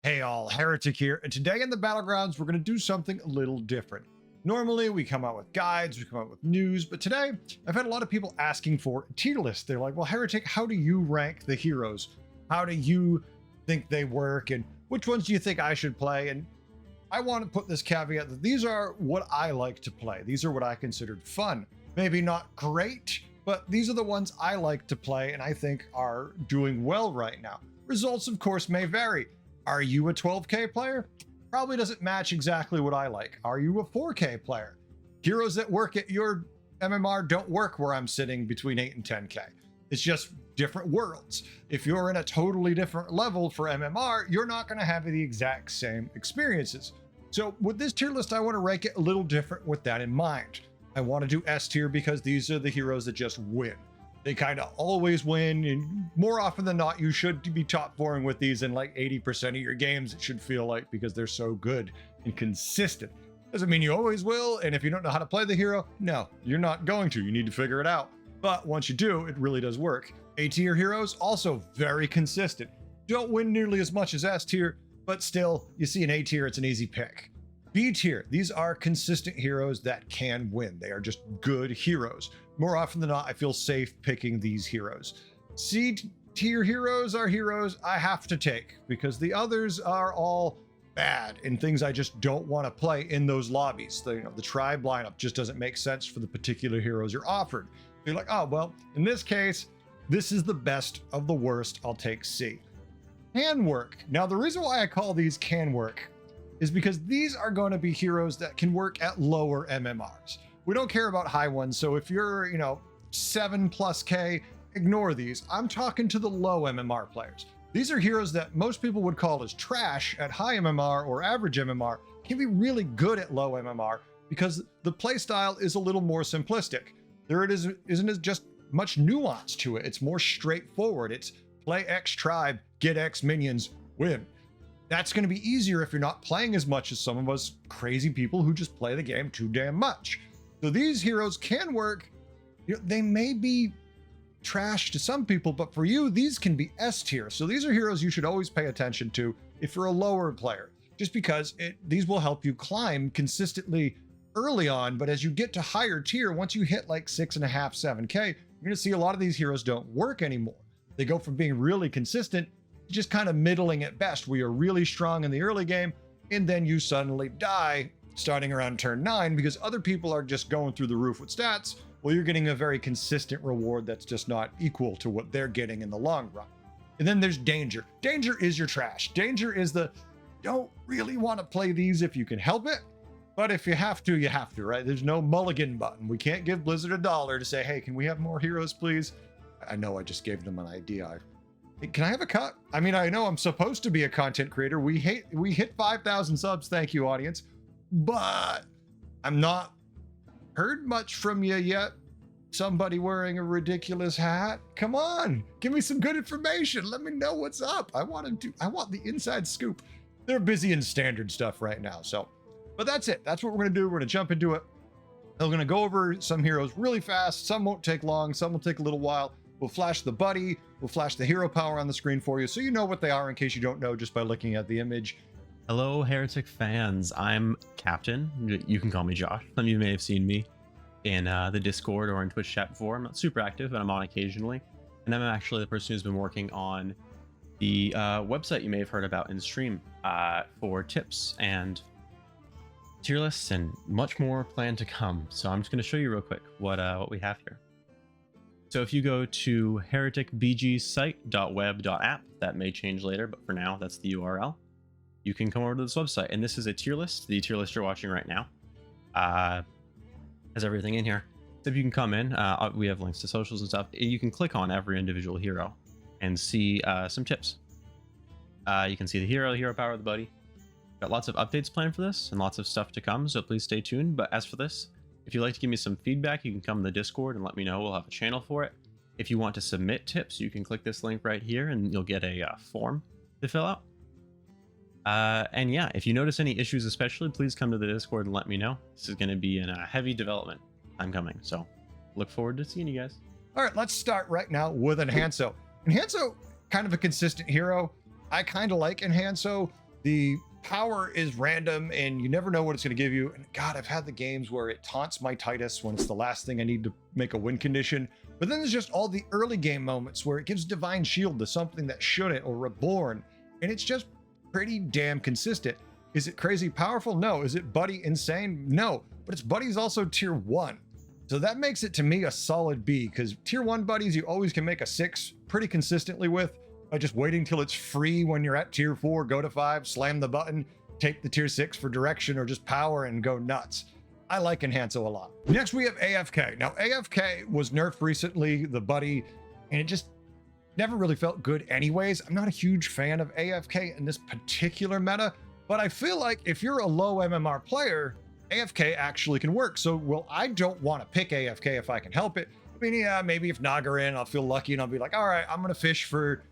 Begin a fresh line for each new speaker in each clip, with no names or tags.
Hey all, Heretic here, and today in the Battlegrounds, we're going to do something a little different. Normally, we come out with guides, we come out with news, but today, I've had a lot of people asking for a tier list. They're like, well, Heretic, how do you rank the heroes? How do you think they work, and which ones do you think I should play? And I want to put this caveat that these are what I like to play. These are what I considered fun. Maybe not great, but these are the ones I like to play and I think are doing well right now. Results, of course, may vary. Are you a 12K player? Probably doesn't match exactly what I like. Are you a 4K player? Heroes that work at your MMR don't work where I'm sitting between 8 and 10K. It's just different worlds. If you're in a totally different level for MMR, you're not going to have the exact same experiences. So with this tier list, I want to rank it a little different with that in mind. I want to do S tier because these are the heroes that just win. They kind of always win, and more often than not, you should be top 4ing with these in like 80% of your games, it should feel like, because they're so good and consistent. Doesn't mean you always will, and if you don't know how to play the hero, no, you're not going to. You need to figure it out. But once you do, it really does work. A tier heroes, also very consistent. Don't win nearly as much as S tier, but still, you see an A tier, it's an easy pick. B tier, these are consistent heroes that can win. They are just good heroes. More often than not, I feel safe picking these heroes. C tier heroes are heroes I have to take because the others are all bad and things I just don't want to play in those lobbies. The tribe lineup just doesn't make sense for the particular heroes you're offered. You're like, oh, well, in this case, this is the best of the worst. I'll take C. Can work. Now, the reason why I call these can work is because these are going to be heroes that can work at lower MMRs. We don't care about high ones, so if you're, 7+K, ignore these. I'm talking to the low MMR players. These are heroes that most people would call as trash at high MMR or average MMR, can be really good at low MMR because the playstyle is a little more simplistic. There it isn't as just much nuance to it. It's more straightforward. It's play X tribe, get X minions, win. That's going to be easier if you're not playing as much as some of us crazy people who just play the game too damn much. So these heroes can work. They may be trash to some people, but for you, these can be S tier. So these are heroes you should always pay attention to if you're a lower player, just because these will help you climb consistently early on. But as you get to higher tier, once you hit like 6.5, 7K, you're going to see a lot of these heroes don't work anymore. They go from being really consistent to just kind of middling at best, where you're really strong in the early game, and then you suddenly die starting around turn 9 because other people are just going through the roof with stats. Well, you're getting a very consistent reward that's just not equal to what they're getting in the long run. And then there's danger. Danger is your trash. Danger is don't really want to play these if you can help it, but if you have to, you have to, right? There's no mulligan button. We can't give Blizzard $1 to say, hey, can we have more heroes, please? I know I just gave them an idea. Can I have a cut? I mean, I know I'm supposed to be a content creator. We hit 5,000 subs. Thank you, audience. But I'm not heard much from you yet. Somebody wearing a ridiculous hat. Come on, give me some good information. Let me know what's up. I want the inside scoop. They're busy in standard stuff right now. But that's it. That's what we're going to do. We're going to jump into it. We're going to go over some heroes really fast. Some won't take long. Some will take a little while. We'll flash the buddy. We'll flash the hero power on the screen for you so you know what they are in case you don't know just by looking at the image.
Hello, Heretic fans. I'm Captain. You can call me Josh. Some of you may have seen me in the Discord or in Twitch chat before. I'm not super active, but I'm on occasionally. And I'm actually the person who's been working on the website you may have heard about in stream for tips and tier lists and much more planned to come. So I'm just going to show you real quick what we have here. So if you go to hereticbgsite.web.app, that may change later, but for now, that's the URL. You can come over to this website, and this is a tier list. The tier list you're watching right now has everything in here. So if you can come in, we have links to socials and stuff. You can click on every individual hero and see some tips. You can see the hero power, the buddy. Got lots of updates planned for this and lots of stuff to come, so please stay tuned. But as for this, if you'd like to give me some feedback, you can come to the Discord and let me know. We'll have a channel for it. If you want to submit tips, you can click this link right here and you'll get a form to fill out. And yeah, if you notice any issues especially, please come to the Discord and let me know. This is going to be in a heavy development time coming, so look forward to seeing you guys.
All right, let's start right now with Enhanso. Enhanso, kind of a consistent hero. I kind of like Enhanso. The power is random and you never know what it's going to give you. And God, I've had the games where it taunts my Titus when it's the last thing I need to make a win condition. But then there's just all the early game moments where it gives Divine Shield to something that shouldn't, or Reborn. And it's just pretty damn consistent. Is it crazy powerful? No. Is it Buddy insane? No. But its Buddy's also tier 1. So that makes it to me a solid B, because tier 1 buddies you always can make a 6 pretty consistently with by just waiting till it's free when you're at tier 4, go to 5, slam the button, take the tier 6 for direction or just power and go nuts. I like Enhanso a lot. Next we have a.f.k. Now a.f.k. was nerfed recently, the buddy, and it just never really felt good anyways. I'm not a huge fan of a.f.k. in this particular meta, but I feel like if you're a low MMR player, a.f.k. actually can work. So, well, I don't want to pick a.f.k. if I can help it. I mean, yeah, maybe if Naga in, I'll feel lucky and I'll be like, all right, I'm going to fish for,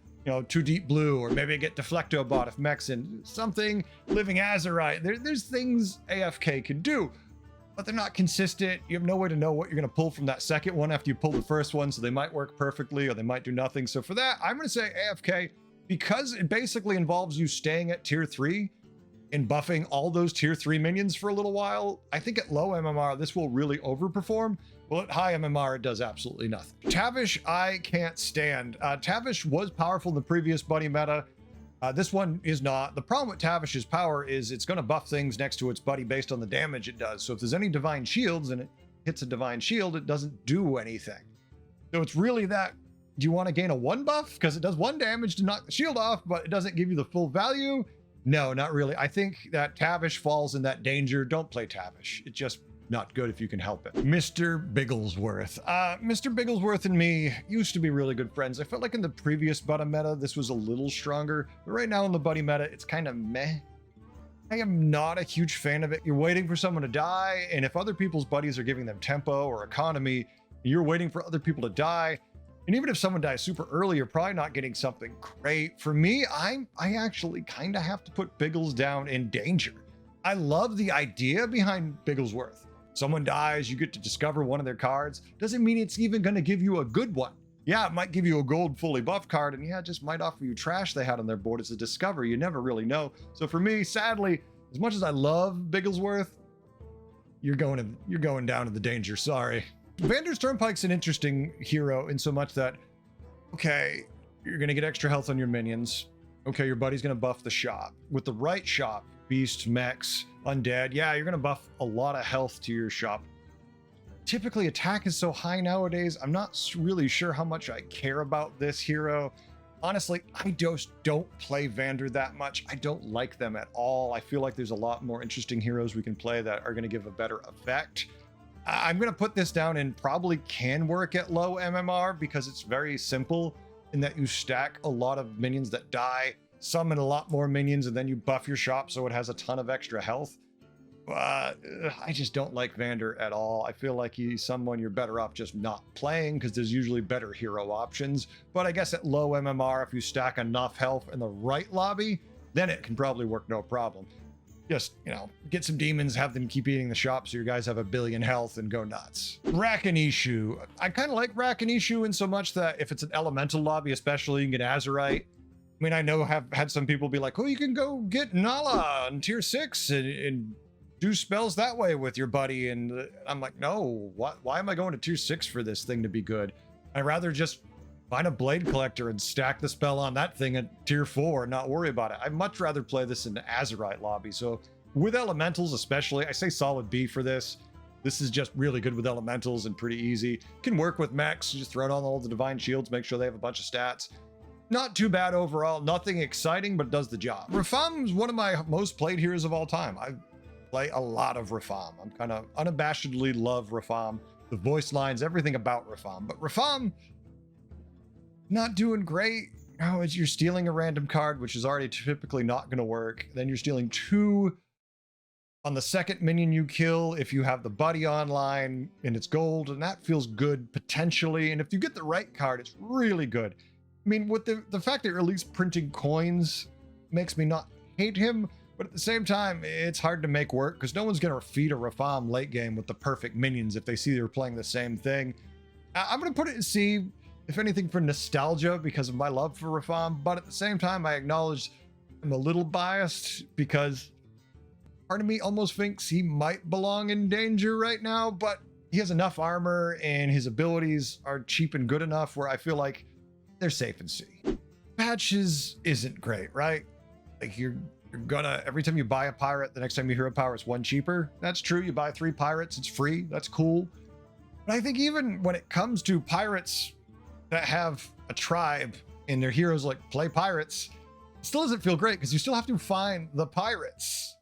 2 deep blue, or maybe I get Deflecto bot if Mech's in something, Living Azurite. There's things a.f.k. can do, but they're not consistent. You have no way to know what you're going to pull from that second one after you pull the first one. So they might work perfectly or they might do nothing. So for that, I'm going to say a.f.k. because it basically involves you staying at tier 3 and buffing all those tier 3 minions for a little while. I think at low MMR, this will really overperform. Well, at high MMR, it does absolutely nothing. Tavish, I can't stand. Tavish was powerful in the previous buddy meta. This one is not. The problem with Tavish's power is it's going to buff things next to its buddy based on the damage it does. So if there's any divine shields and it hits a divine shield, it doesn't do anything. So it's really that, do you want to gain a 1 buff? Because it does 1 damage to knock the shield off, but it doesn't give you the full value. No, not really. I think that Tavish falls in that danger. Don't play Tavish. It's just not good if you can help it. Mr. Bigglesworth. Mr. Bigglesworth and me used to be really good friends. I felt like in the previous buddy meta, this was a little stronger. But right now in the buddy meta, it's kind of meh. I am not a huge fan of it. You're waiting for someone to die, and if other people's buddies are giving them tempo or economy, you're waiting for other people to die. And even if someone dies super early, you're probably not getting something great. For me, I actually kind of have to put Biggles down in danger. I love the idea behind Bigglesworth. Someone dies, you get to discover one of their cards. Doesn't mean it's even going to give you a good one. Yeah, it might give you a gold fully buff card, and yeah, it just might offer you trash they had on their board as a discover. You never really know. So for me, sadly, as much as I love Bigglesworth, you're going down to the danger. Sorry. Vandar Stormpike's an interesting hero in so much that, okay, you're going to get extra health on your minions. Okay, your buddy's going to buff the shop. With the right shop, beasts, mechs, undead, yeah, you're going to buff a lot of health to your shop. Typically, attack is so high nowadays, I'm not really sure how much I care about this hero. Honestly, I just don't play Vandar that much. I don't like them at all. I feel like there's a lot more interesting heroes we can play that are going to give a better effect. I'm going to put this down and probably can work at low MMR because it's very simple in that you stack a lot of minions that die, summon a lot more minions, and then you buff your shop so it has a ton of extra health. But I just don't like Vandar at all. I feel like he's someone you're better off just not playing because there's usually better hero options. But I guess at low MMR, if you stack enough health in the right lobby, then it can probably work no problem. Just, get some demons, have them keep eating the shop so your guys have 1 billion health and go nuts. Rakinishu. I kind of like Rakinishu in so much that if it's an elemental lobby, especially, you can get Azurite. I mean, I know I've had some people be like, oh, you can go get Nala on tier 6 and do spells that way with your buddy. And I'm like, no, why am I going to tier 6 for this thing to be good? I'd rather just find a Blade Collector and stack the spell on that thing at tier 4 and not worry about it. I'd much rather play this in the Azurite lobby. So with elementals especially, I say solid B for this. This is just really good with elementals and pretty easy. Can work with mechs, just throw down all the divine shields, make sure they have a bunch of stats. Not too bad overall, nothing exciting, but does the job. Rafaarm is one of my most played heroes of all time. I play a lot of Rafaarm. I'm kind of unabashedly love Rafaarm. The voice lines, everything about Rafaarm. But Rafaarm, not doing great. Oh, you're stealing a random card, which is already typically not going to work. Then you're stealing 2 on the second minion you kill if you have the buddy online and it's gold, and that feels good potentially. And if you get the right card, it's really good. I mean, with the fact that you're at least printing coins makes me not hate him, but at the same time, it's hard to make work because no one's going to feed a Rafaarm late game with the perfect minions if they see they're playing the same thing. I'm going to put it in C, if anything, for nostalgia because of my love for Rafaarm, but at the same time, I acknowledge I'm a little biased because part of me almost thinks he might belong in danger right now, but he has enough armor and his abilities are cheap and good enough where I feel like they're safe and C. Patches isn't great, right? Like you're gonna, every time you buy a pirate, the next time you hero power, it's one cheaper. That's true. You buy 3 pirates, it's free. That's cool. But I think even when it comes to pirates that have a tribe and their heroes like play pirates, it still doesn't feel great because you still have to find the pirates.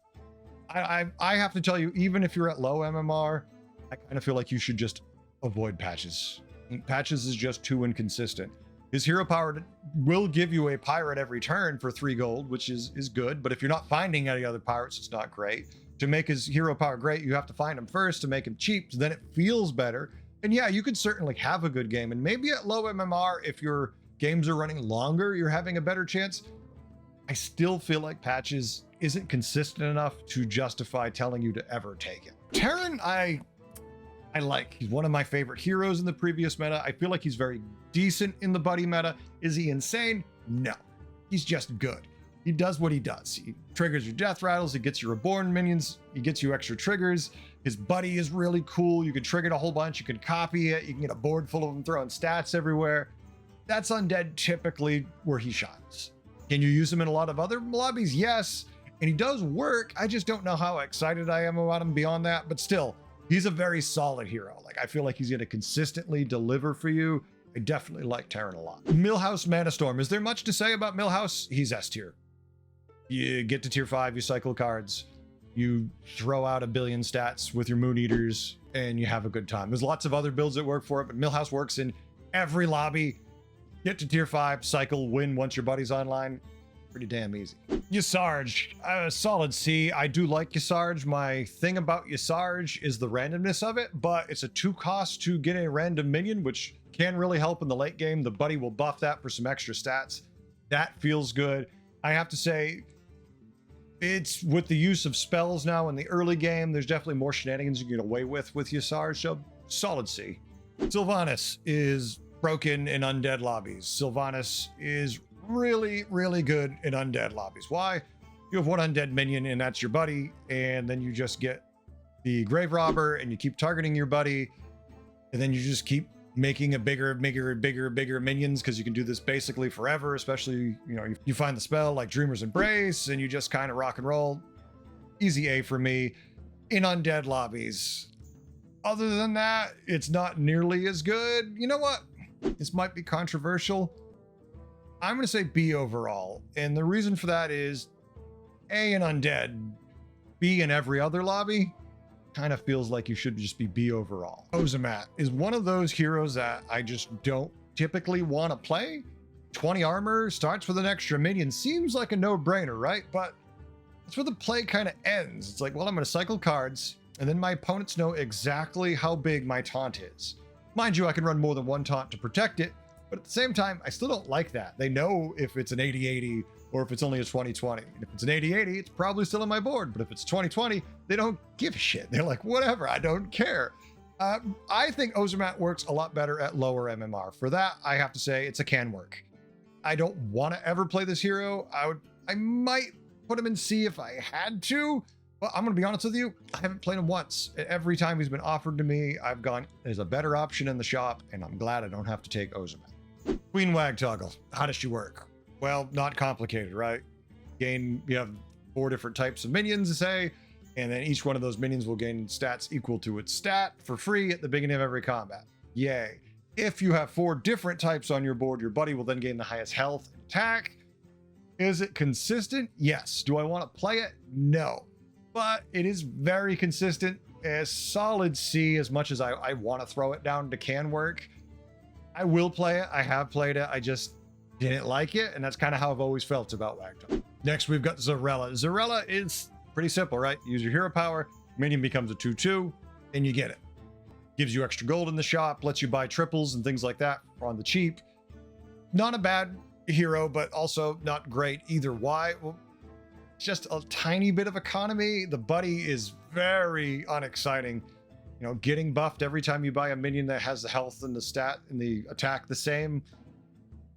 I have to tell you, even if you're at low MMR, I kind of feel like you should just avoid Patches. Patches is just too inconsistent. His hero power will give you a pirate every turn for 3 gold, which is good. But if you're not finding any other pirates, it's not great. To make his hero power great, you have to find him first to make him cheap. So then it feels better. And yeah, you could certainly have a good game. And maybe at low MMR, if your games are running longer, you're having a better chance. I still feel like Patches isn't consistent enough to justify telling you to ever take it. Teron, I like. He's one of my favorite heroes in the previous meta. I feel like he's very decent in the buddy meta. Is he insane? No. He's just good. He does what he does. He triggers your death rattles. He gets your reborn minions. He gets you extra triggers. His buddy is really cool. You can trigger it a whole bunch. You can copy it. You can get a board full of them throwing stats everywhere. That's undead typically where he shines. Can you use him in a lot of other lobbies? Yes. And he does work. I just don't know how excited I am about him beyond that. But still, he's a very solid hero. Like, I feel like he's going to consistently deliver for you. I definitely like Teron a lot. Millhouse Manastorm. Is there much to say about Millhouse? He's S tier. You get to tier 5, you cycle cards, you throw out a billion stats with your Moon Eaters, and you have a good time. There's lots of other builds that work for it, but Millhouse works in every lobby. Get to tier 5, cycle, win once your buddy's online. Pretty damn easy. Yasarj, solid C. I do like Yasarj. My thing about Yasarj is the randomness of it, but it's a 2 cost to get a random minion, which can really help in the late game. The buddy will buff that for some extra stats. That feels good. I have to say, it's with the use of spells now in the early game, there's definitely more shenanigans you can get away with Yasarj, so solid C. Sylvanas is broken in undead lobbies. Sylvanas is really, really good in undead lobbies. Why? You have one undead minion and that's your buddy, and then you just get the grave robber and you keep targeting your buddy, and then you just keep making a bigger minions, because you can do this basically forever. Especially, you find the spell like Dreamer's Embrace and you just kind of rock and roll. Easy A for me in undead lobbies. Other than that, it's not nearly as good. You know what? This might be controversial. I'm going to say B overall. And the reason for that is A in undead, B in every other lobby. Kind of feels like you should just be B overall. Ozumat is one of those heroes that I just don't typically want to play. 20 armor, starts with an extra minion. Seems like a no-brainer, right? But that's where the play kind of ends. It's like, well, I'm going to cycle cards, and then my opponents know exactly how big my taunt is. Mind you, I can run more than one taunt to protect it, but at the same time, I still don't like that. They know if it's an 80-80 or if it's only a 20-20. And if it's an 80-80, it's probably still on my board. But if it's 20-20, they don't give a shit. They're like, whatever, I don't care. I think Ozumat works a lot better at lower MMR. For that, I have to say it's a can work. I don't want to ever play this hero. I might put him in C if I had to, but I'm going to be honest with you, I haven't played him once. Every time he's been offered to me, I've gone, there's a better option in the shop, and I'm glad I don't have to take Ozumat. Queen Wagtoggle, how does she work? Well, not complicated, right? You have 4 different types of minions, say, and then each one of those minions will gain stats equal to its stat for free at the beginning of every combat. Yay. If you have 4 different types on your board, your buddy will then gain the highest health and attack. Is it consistent? Yes. Do I want to play it? No. But it is very consistent. A solid C, as much as I want to throw it down to can work. I will play it. I have played it. I just didn't like it, and that's kind of how I've always felt about Wagtoggle. Next, we've got Xyrella. Xyrella is pretty simple, right? Use your hero power, minion becomes a 2/2, and you get it. Gives you extra gold in the shop, lets you buy triples and things like that on the cheap. Not a bad hero, but also not great either. Why? Well, just a tiny bit of economy. The buddy is very unexciting. Getting buffed every time you buy a minion that has the health and the stat and the attack the same.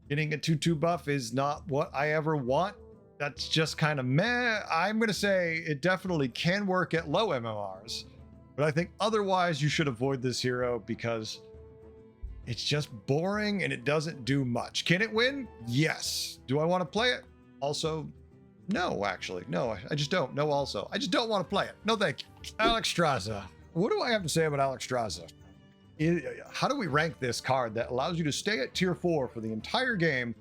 Getting a 2/2 buff is not what I ever want that's just kind of meh. I'm going to say it definitely can work at low MMRs, but I think otherwise you should avoid this hero because it's just boring and it doesn't do much. Can it win? Yes. Do I want to play it? Also, no, actually. No, I just don't. No, also. I just don't want to play it. No, thank you. Alexstrasaza. What do I have to say about Alexstrasaza? How do we rank this card that allows you to stay at tier 4 for the entire game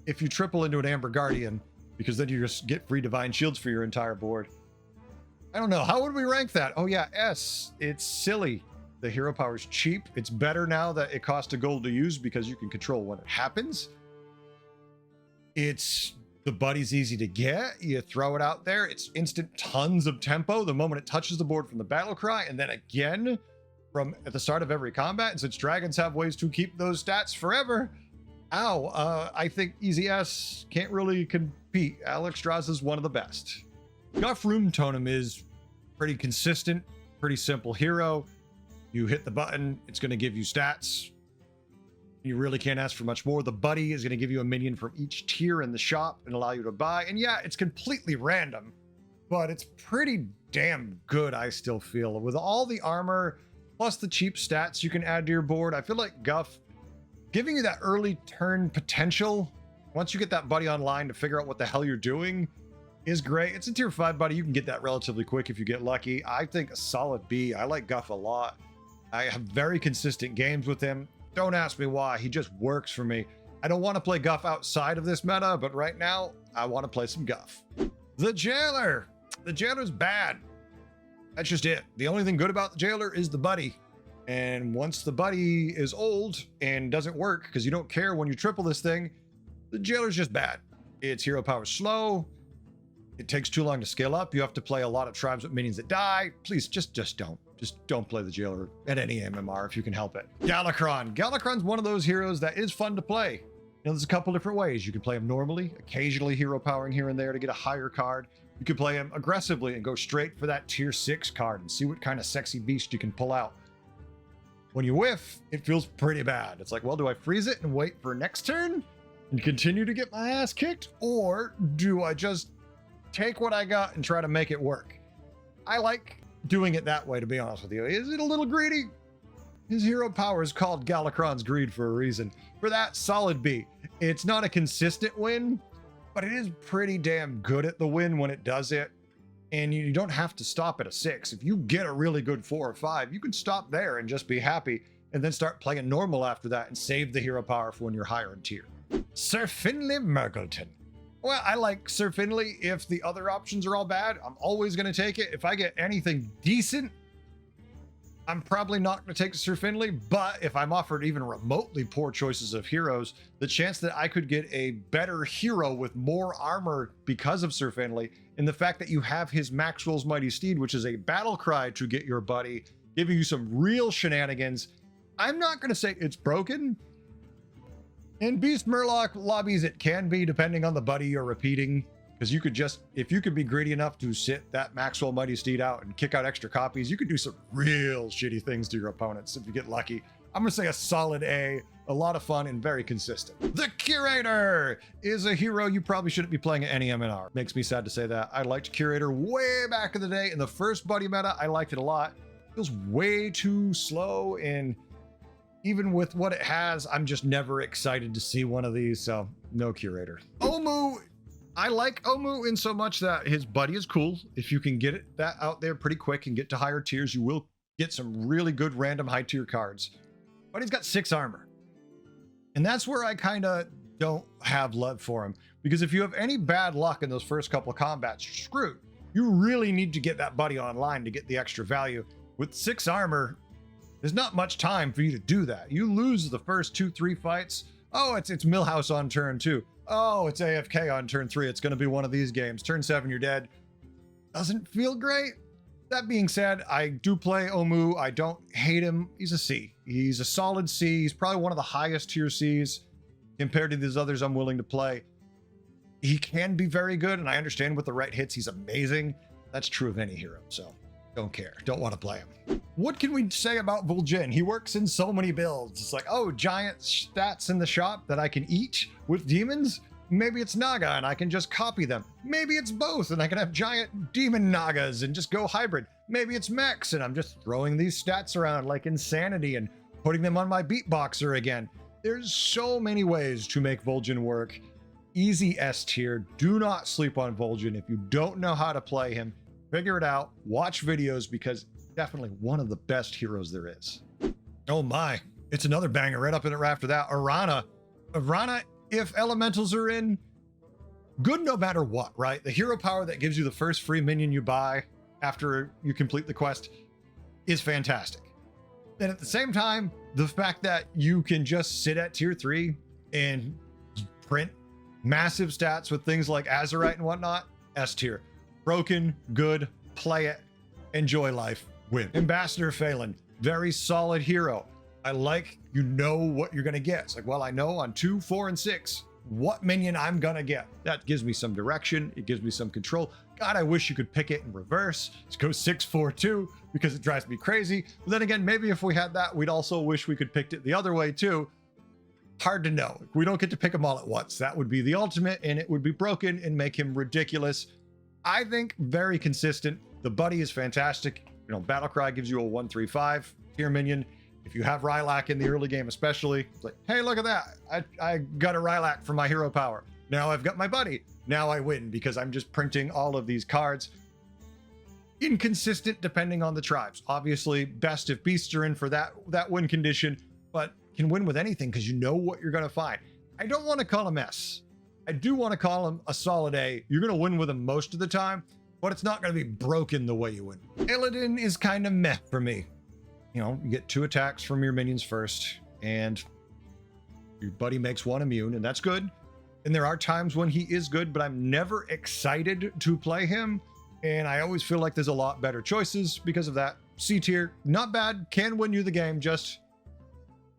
if you triple into an Amber Guardian, because then you just get free Divine Shields for your entire board? I don't know. How would we rank that? Oh yeah, S. It's silly. The hero power is cheap. It's better now that it costs a gold to use because you can control when it happens. The buddy's easy to get. You throw it out there. It's instant tons of tempo the moment it touches the board from the battle cry, and then again from at the start of every combat. And since dragons have ways to keep those stats forever, I think Easy S can't really compete. Alexstrasaza is one of the best. Guff Runetotem is pretty consistent, pretty simple hero. You hit the button, it's going to give you stats. You really can't ask for much more. The buddy is going to give you a minion from each tier in the shop and allow you to buy. And yeah, it's completely random, but it's pretty damn good, I still feel. With all the armor, plus the cheap stats you can add to your board, I feel like Guff giving you that early turn potential, once you get that buddy online to figure out what the hell you're doing, is great. It's a tier 5 buddy. You can get that relatively quick if you get lucky. I think a solid B. I like Guff a lot. I have very consistent games with him. Don't ask me why. He just works for me. I don't want to play Guff outside of this meta, but right now I want to play some Guff. The Jailer. The Jailer's bad. That's just it. The only thing good about the Jailer is the buddy. And once the buddy is old and doesn't work because you don't care when you triple this thing, the Jailer's just bad. Its hero power is slow. It takes too long to scale up. You have to play a lot of tribes with minions that die. Please, just don't. Just don't play the Jailer at any MMR if you can help it. Galakrond. Galakrond's one of those heroes that is fun to play. You know, there's a couple different ways. You can play him normally, occasionally hero powering here and there to get a higher card. You can play him aggressively and go straight for that tier 6 card and see what kind of sexy beast you can pull out. When you whiff, it feels pretty bad. It's like, well, do I freeze it and wait for next turn and continue to get my ass kicked? Or do I just take what I got and try to make it work? I like doing it that way, to be honest with you. Is it a little greedy? His hero power is called Galakrond's Greed for a reason. For that, solid B. It's not a consistent win, but it is pretty damn good at the win when it does it. And you don't have to stop at a 6. If you get a really good 4 or 5, you can stop there and just be happy and then start playing normal after that and save the hero power for when you're higher in tier. Sir Finley Mrrgleton. Well, I like Sir Finley. If the other options are all bad, I'm always going to take it. If I get anything decent, I'm probably not going to take Sir Finley, but if I'm offered even remotely poor choices of heroes, the chance that I could get a better hero with more armor because of Sir Finley, and the fact that you have his Maxwell's Mighty Steed, which is a battle cry to get your buddy, giving you some real shenanigans. I'm not going to say it's broken. In Beast Murloc lobbies, it can be, depending on the buddy you're repeating. Because you could just, if you could be greedy enough to sit that Maxwell Mighty Steed out and kick out extra copies, you could do some real shitty things to your opponents if you get lucky. I'm going to say a solid A, a lot of fun and very consistent. The Curator is a hero you probably shouldn't be playing at any MNR. Makes me sad to say that. I liked Curator way back in the day. In the first buddy meta, I liked it a lot. It feels way too slow, and even with what it has, I'm just never excited to see one of these, so no Curator. Omu. I like Omu in so much that his buddy is cool. If you can get that out there pretty quick and get to higher tiers, you will get some really good random high tier cards. But he's got 6 armor. And that's where I kind of don't have love for him. Because if you have any bad luck in those first couple of combats, you're screwed. You really need to get that buddy online to get the extra value. With 6 armor, there's not much time for you to do that. You lose the first 2-3 fights. Oh, it's Millhouse on turn 2. Oh, it's a.f.k. on turn 3. It's going to be one of these games. Turn 7, you're dead. Doesn't feel great. That being said, I do play Omu. I don't hate him. He's a C. He's a solid C. He's probably one of the highest tier Cs compared to these others I'm willing to play. He can be very good, and I understand with the right hits, he's amazing. That's true of any hero, so don't care. Don't want to play him. What can we say about Vol'jin? He works in so many builds. It's like, oh, giant stats in the shop that I can eat with demons? Maybe it's Naga and I can just copy them. Maybe it's both and I can have giant demon Nagas and just go hybrid. Maybe it's mechs and I'm just throwing these stats around like insanity and putting them on my beatboxer again. There's so many ways to make Vol'jin work. Easy S tier. Do not sleep on Vol'jin. If you don't know how to play him, figure it out. Watch videos because definitely one of the best heroes there is. Oh my, it's another banger right up in it right after that. Aranna. Aranna, if elementals are in, good no matter what, right? The hero power that gives you the first free minion you buy after you complete the quest is fantastic. And at the same time, the fact that you can just sit at tier 3 and print massive stats with things like Azurite and whatnot, S tier. Broken, good, play it, enjoy life, win. Ambassador Faelin, very solid hero. I like, you know what you're gonna get. It's like, well, I know on 2, 4, and 6 what minion I'm gonna get. That gives me some direction. It gives me some control. God, I wish you could pick it in reverse. Just go 6, 4, 2 because it drives me crazy. But then again, maybe if we had that, we'd also wish we could pick it the other way too. Hard to know. We don't get to pick them all at once. That would be the ultimate and it would be broken and make him ridiculous. I think very consistent. The buddy is fantastic. You know, Battlecry gives you a 1/3/5 tier minion. If you have Rylak in the early game especially, it's like, hey, look at that. I got a Rylak for my hero power. Now I've got my buddy. Now I win because I'm just printing all of these cards. Inconsistent depending on the tribes. Obviously, best if beasts are in for that win condition, but can win with anything because you know what you're going to find. I don't want to call him S. I do want to call him a solid A. You're going to win with him most of the time, but it's not going to be broken the way you win. Illidan is kind of meh for me. You know, you get 2 attacks from your minions first, and your buddy makes 1 immune, and that's good. And there are times when he is good, but I'm never excited to play him. And I always feel like there's a lot better choices because of that. C tier, not bad, can win you the game, just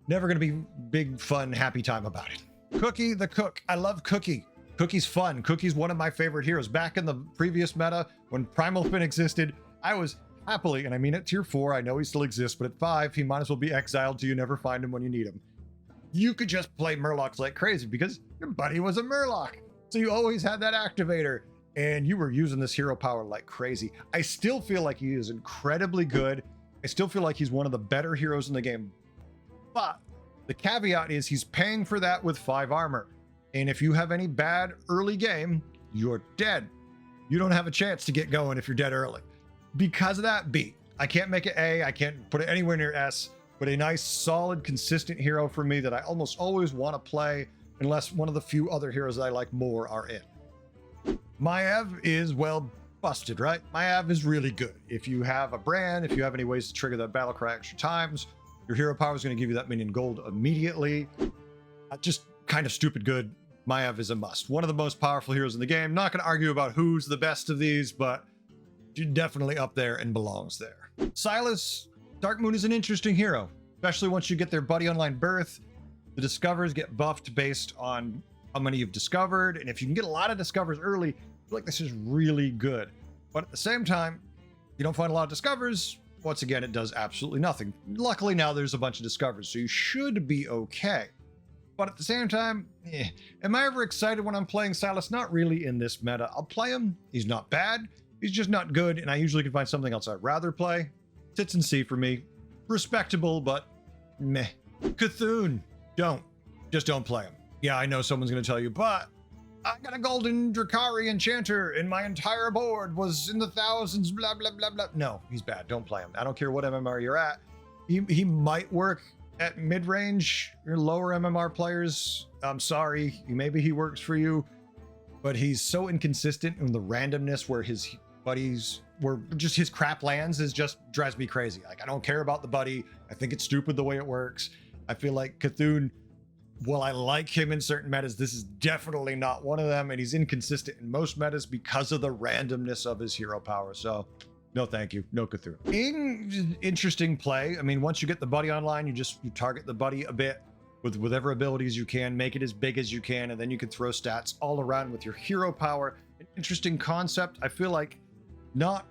never gonna be big, fun, happy time about it. Cookie the Cook, I love Cookie. Cookie's fun. Cookie's one of my favorite heroes. Back in the previous meta, when Primal Fin existed, I was happily, and I mean at tier 4, I know he still exists, but at 5, he might as well be exiled till you never find him when you need him. You could just play Murlocs like crazy because your buddy was a Murloc. So you always had that activator and you were using this hero power like crazy. I still feel like he is incredibly good. I still feel like he's one of the better heroes in the game. But the caveat is he's paying for that with 5 armor. And if you have any bad early game, you're dead. You don't have a chance to get going if you're dead early. Because of that, B. I can't make it A. I can't put it anywhere near S. But a nice, solid, consistent hero for me that I almost always want to play unless one of the few other heroes that I like more are in. Maiev is, well, busted, right? Maiev is really good. If you have a brand, if you have any ways to trigger that Battlecry extra times, your hero power is going to give you that minion gold immediately. Just kind of stupid good. Maiev is a must. One of the most powerful heroes in the game. Not going to argue about who's the best of these, but definitely up there and belongs there. Silas, Dark Moon is an interesting hero, especially once you get their buddy online birth. The discovers get buffed based on how many you've discovered, and if you can get a lot of discovers early, I feel like this is really good. But at the same time, you don't find a lot of discovers, once again, it does absolutely nothing. Luckily now there's a bunch of discovers, so you should be okay. But at the same time, am I ever excited when I'm playing Silas? Not really in this meta. I'll play him, he's not bad, he's just not good, and I usually can find something else I'd rather play. Sits and C for me. Respectable, but meh. Cthulhu, just don't play him. Yeah, I know someone's gonna tell you, but I got a golden Drakari enchanter and my entire board was in the thousands, blah, blah, blah, blah. No, he's bad, don't play him. I don't care what MMR you're at. He might work at mid-range or lower MMR players. I'm sorry, maybe he works for you, but he's so inconsistent in the randomness where his buddies, where just his crap lands is just drives me crazy. Like, I don't care about the buddy. I think it's stupid the way it works. I feel like Cthulhu, well, I like him in certain metas, this is definitely not one of them, and he's inconsistent in most metas because of the randomness of his hero power. So no thank you, no Cthulhu. Interesting play. I mean, once you get the buddy online, you target the buddy a bit with whatever abilities you can, make it as big as you can, and then you can throw stats all around with your hero power. An interesting concept. I feel like not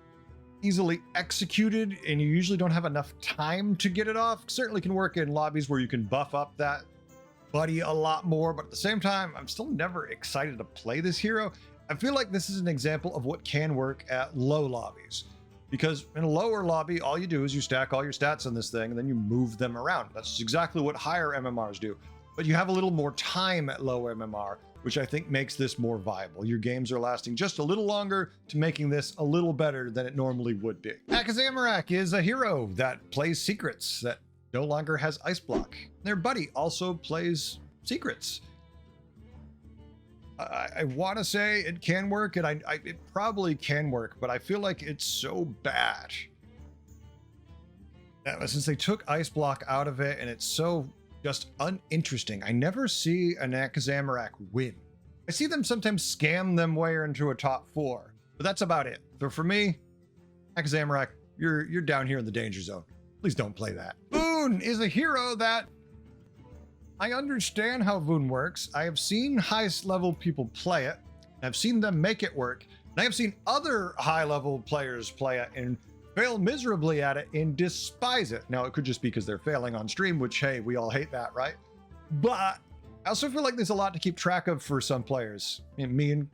easily executed, and you usually don't have enough time to get it off. Certainly can work in lobbies where you can buff up that buddy a lot more, but at the same time, I'm still never excited to play this hero. I feel like this is an example of what can work at low lobbies, because in a lower lobby, all you do is you stack all your stats on this thing and then you move them around. That's exactly what higher MMRs do, but you have a little more time at low MMR, which I think makes this more viable. Your games are lasting just a little longer to making this a little better than it normally would be. Akazamorak is a hero that plays secrets, that no longer has ice block. Their buddy also plays secrets. I want to say it can work, and it probably can work, but I feel like it's so bad. Since they took ice block out of it, and it's so just uninteresting. I never see an Akazamorak win. I see them sometimes scam them way into a top 4, but that's about it. So for me, Akazamorak, you're down here in the danger zone. Please don't play that. Voon is a hero that I understand how Voon works. I have seen highest level people play it. I've seen them make it work. And I have seen other high level players play it and fail miserably at it and despise it. Now, it could just be because they're failing on stream, which, hey, we all hate that, right? But I also feel like there's a lot to keep track of for some players. Mainly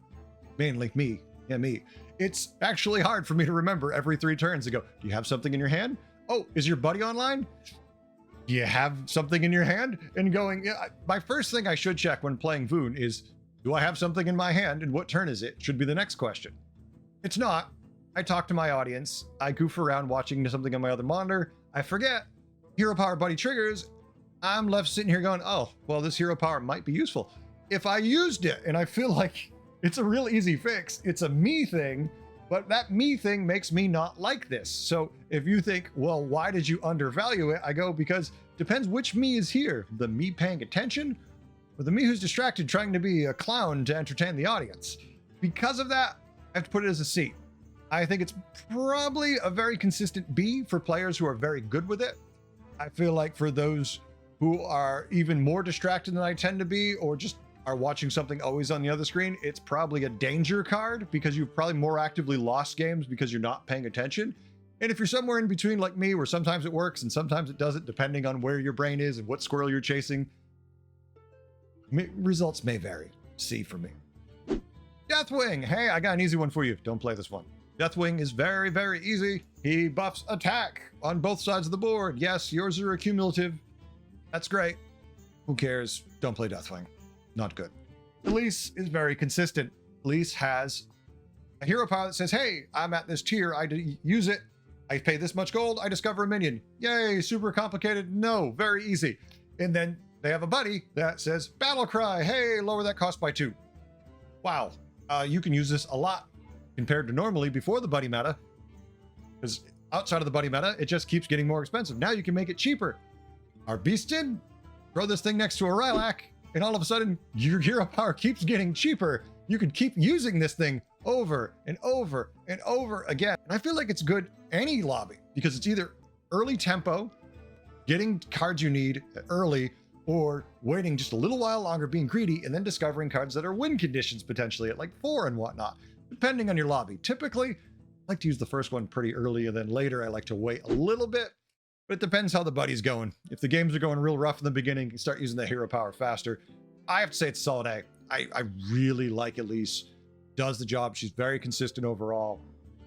me. Yeah, me. It's actually hard for me to remember every 3 turns to go, do you have something in your hand? Oh, is your buddy online? Do you have something in your hand? And going, yeah, my first thing I should check when playing Voon is, do I have something in my hand and what turn is it? Should be the next question. It's not. I talk to my audience. I goof around watching something on my other monitor. I forget. Hero power buddy triggers. I'm left sitting here going, oh, well, this hero power might be useful. If I used it, and I feel like it's a real easy fix, it's a me thing, but that me thing makes me not like this. So if you think, well, why did you undervalue it? I go, because depends which me is here. The me paying attention or the me who's distracted trying to be a clown to entertain the audience. Because of that, I have to put it as a C. I think it's probably a very consistent B for players who are very good with it. I feel like for those who are even more distracted than I tend to be, or just are watching something always on the other screen, it's probably a danger card because you've probably more actively lost games because you're not paying attention. And if you're somewhere in between like me, where sometimes it works and sometimes it doesn't, depending on where your brain is and what squirrel you're chasing, results may vary. C for me. Deathwing. Hey, I got an easy one for you. Don't play this one. Deathwing is very, very easy. He buffs attack on both sides of the board. Yes, yours are accumulative. That's great. Who cares? Don't play Deathwing. Not good. Elise is very consistent. Elise has a hero power that says, hey, I'm at this tier. I use it. I pay this much gold. I discover a minion. Yay, super complicated. No, very easy. And then they have a buddy that says, battle cry. Hey, lower that cost by 2. Wow. You can use this a lot compared to normally before the buddy meta, because outside of the buddy meta, it just keeps getting more expensive. Now you can make it cheaper. Our Beastin, throw this thing next to a Rylak, and all of a sudden your hero power keeps getting cheaper. You can keep using this thing over and over and over again. And I feel like it's good any lobby, because it's either early tempo, getting cards you need early, or waiting just a little while longer, being greedy, and then discovering cards that are win conditions potentially at like 4 and whatnot, depending on your lobby. Typically, I like to use the first one pretty early, and then later I like to wait a little bit, but it depends how the buddy's going. If the games are going real rough in the beginning, you start using the hero power faster. I have to say it's a solid A. I really like Elise. Does the job. She's very consistent overall.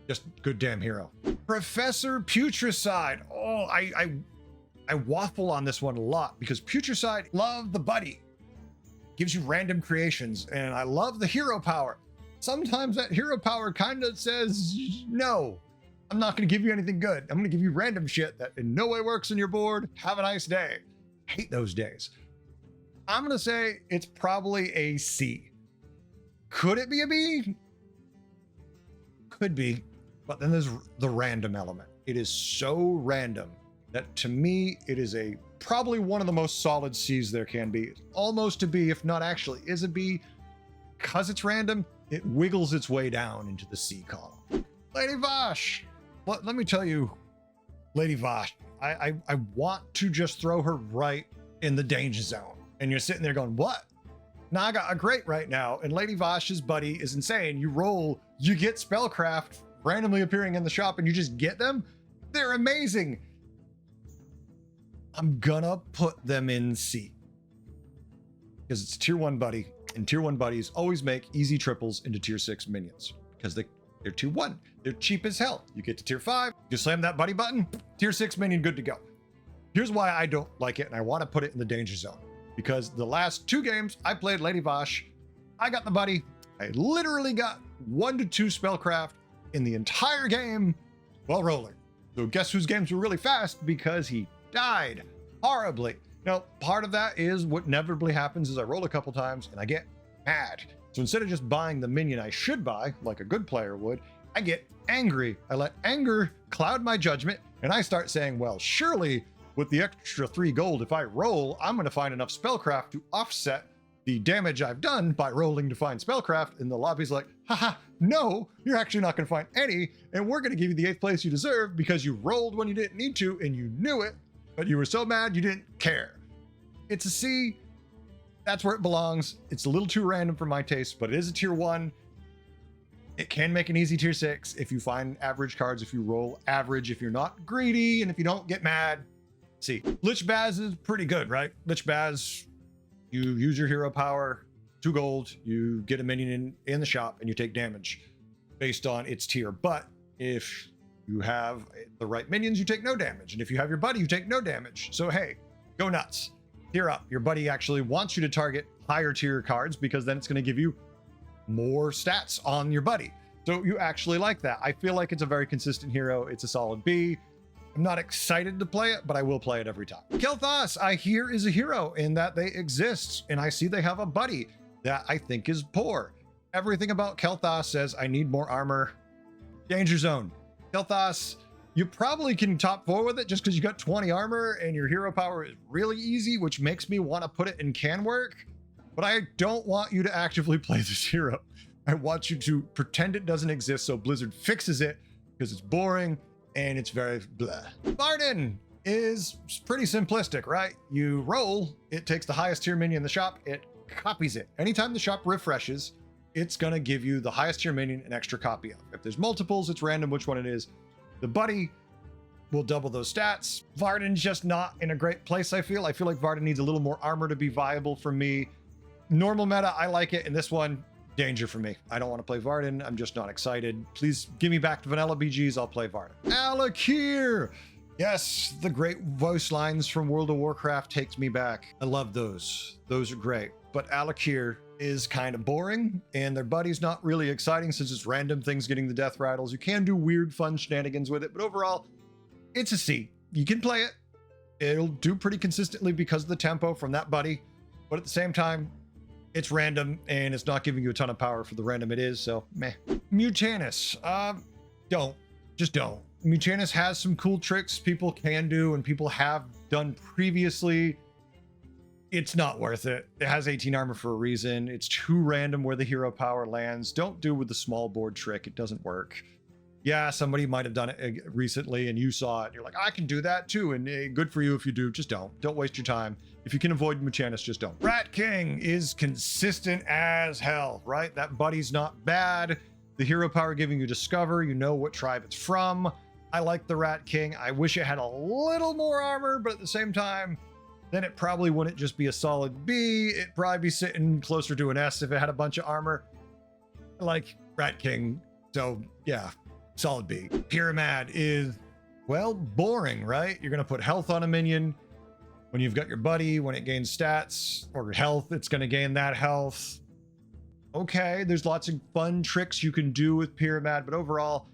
Just good damn hero. Professor Putricide. Oh, I waffle on this one a lot because Putricide, love the buddy. Gives you random creations, and I love the hero power. Sometimes that hero power kind of says, no, I'm not going to give you anything good. I'm going to give you random shit that in no way works on your board. Have a nice day. Hate those days. I'm going to say it's probably a C. Could it be a B? Could be, but then there's the random element. It is so random that to me, it is probably one of the most solid C's there can be. It's almost a B, if not actually is a B. Because it's random, it wiggles its way down into the C column. Lady Vosh. Let me tell you, Lady Vosh, I want to just throw her right in the danger zone. And you're sitting there going, what? Naga are great right now, and Lady Vosh's buddy is insane. You roll, you get Spellcraft randomly appearing in the shop, and you just get them. They're amazing. I'm gonna put them in C. because it's tier 1 buddy, and tier 1 buddies always make easy triples into tier 6 minions because they're tier 1. They're cheap as hell. You get to tier 5, you slam that buddy button, tier 6 minion good to go. Here's why I don't like it, and I want to put it in the danger zone. Because the last 2 games I played Lady Vosh, I got the buddy. I literally got 1 to 2 spellcraft in the entire game while rolling. So guess whose games were really fast? Because he died horribly. Now, part of that is what inevitably happens is I roll a couple times and I get mad. So instead of just buying the minion I should buy, like a good player would, I get angry. I let anger cloud my judgment, and I start saying, well, surely with the extra 3 gold, if I roll, I'm going to find enough spellcraft to offset the damage I've done by rolling to find spellcraft. And the lobby's like, haha, no, you're actually not going to find any. And we're going to give you the 8th place you deserve because you rolled when you didn't need to and you knew it, but you were so mad you didn't care. It's a C. That's where it belongs. It's a little too random for my taste, but it is a tier 1. It can make an easy tier 6 if you find average cards, if you roll average, if you're not greedy, and if you don't get mad. See, Lich Baz is pretty good, right? Lich Baz, you use your hero power, 2 gold, you get a minion in the shop, and you take damage based on its tier. But if you have the right minions, you take no damage. And if you have your buddy, you take no damage. So hey, go nuts. Tier up. Your buddy actually wants you to target higher tier cards because then it's going to give you more stats on your buddy. So you actually like that. I feel like it's a very consistent hero. It's a solid B. I'm not excited to play it, but I will play it every time. Kel'Thas, I hear, is a hero in that they exist, and I see they have a buddy that I think is poor. Everything about Kel'Thas says I need more armor. Danger zone. Kel'Thas, you probably can top 4 with it just because you got 20 armor and your hero power is really easy, which makes me want to put it in can work. But I don't want you to actively play this hero. I want you to pretend it doesn't exist so Blizzard fixes it because it's boring and it's very blah. Varden is pretty simplistic, right? You roll, it takes the highest tier minion in the shop, it copies it. Anytime the shop refreshes, it's gonna give you the highest tier minion an extra copy of. If there's multiples, it's random which one it is. The buddy will double those stats. Varden's just not in a great place, I feel. I feel like Varden needs a little more armor to be viable for me. Normal meta, I like it. And this one, danger for me. I don't want to play Varden. I'm just not excited. Please give me back to vanilla BGs. I'll play Varden. Alakir. Yes, the great voice lines from World of Warcraft takes me back. I love those. Those are great. But Alakir is kind of boring, and their buddy's not really exciting since it's random things getting the death rattles. You can do weird, fun shenanigans with it, but overall, it's a C. You can play it. It'll do pretty consistently because of the tempo from that buddy, but at the same time, it's random and it's not giving you a ton of power for the random it is, so meh. Mutanus, just don't. Mutanus has some cool tricks people can do and people have done previously. It's not worth it. It has 18 armor for a reason. It's too random where the hero power lands. Don't do with the small board trick. It doesn't work. Yeah, somebody might have done it recently and you saw it. You're like, I can do that too. And good for you if you do. Just don't. Don't waste your time. If you can avoid Mutanus, just don't. Rat King is consistent as hell, right? That buddy's not bad. The hero power giving you discover. You know what tribe it's from. I like the Rat King. I wish it had a little more armor, but at the same time, then it probably wouldn't just be a solid B. It'd probably be sitting closer to an S if it had a bunch of armor. I like Rat King. So yeah. Solid B. Pyramid is, well, boring, right? You're going to put health on a minion. When you've got your buddy, when it gains stats or health, it's going to gain that health. Okay, there's lots of fun tricks you can do with Pyramid, but overall,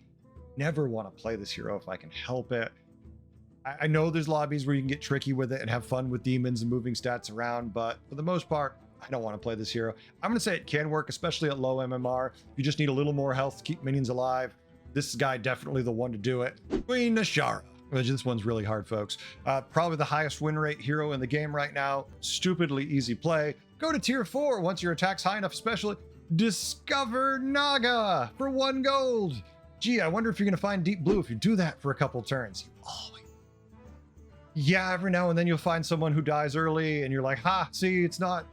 never want to play this hero if I can help it. I know there's lobbies where you can get tricky with it and have fun with demons and moving stats around, but for the most part, I don't want to play this hero. I'm going to say it can work, especially at low MMR. You just need a little more health to keep minions alive. This guy definitely the one to do it. Queen Nashara. This one's really hard, folks. Probably the highest win rate hero in the game right now. Stupidly easy play. Go to tier 4 once your attack's high enough, especially. Discover Naga for 1 gold. Gee, I wonder if you're going to find deep blue if you do that for a couple turns. Always. Yeah, every now and then you'll find someone who dies early and you're like, ha, see, it's not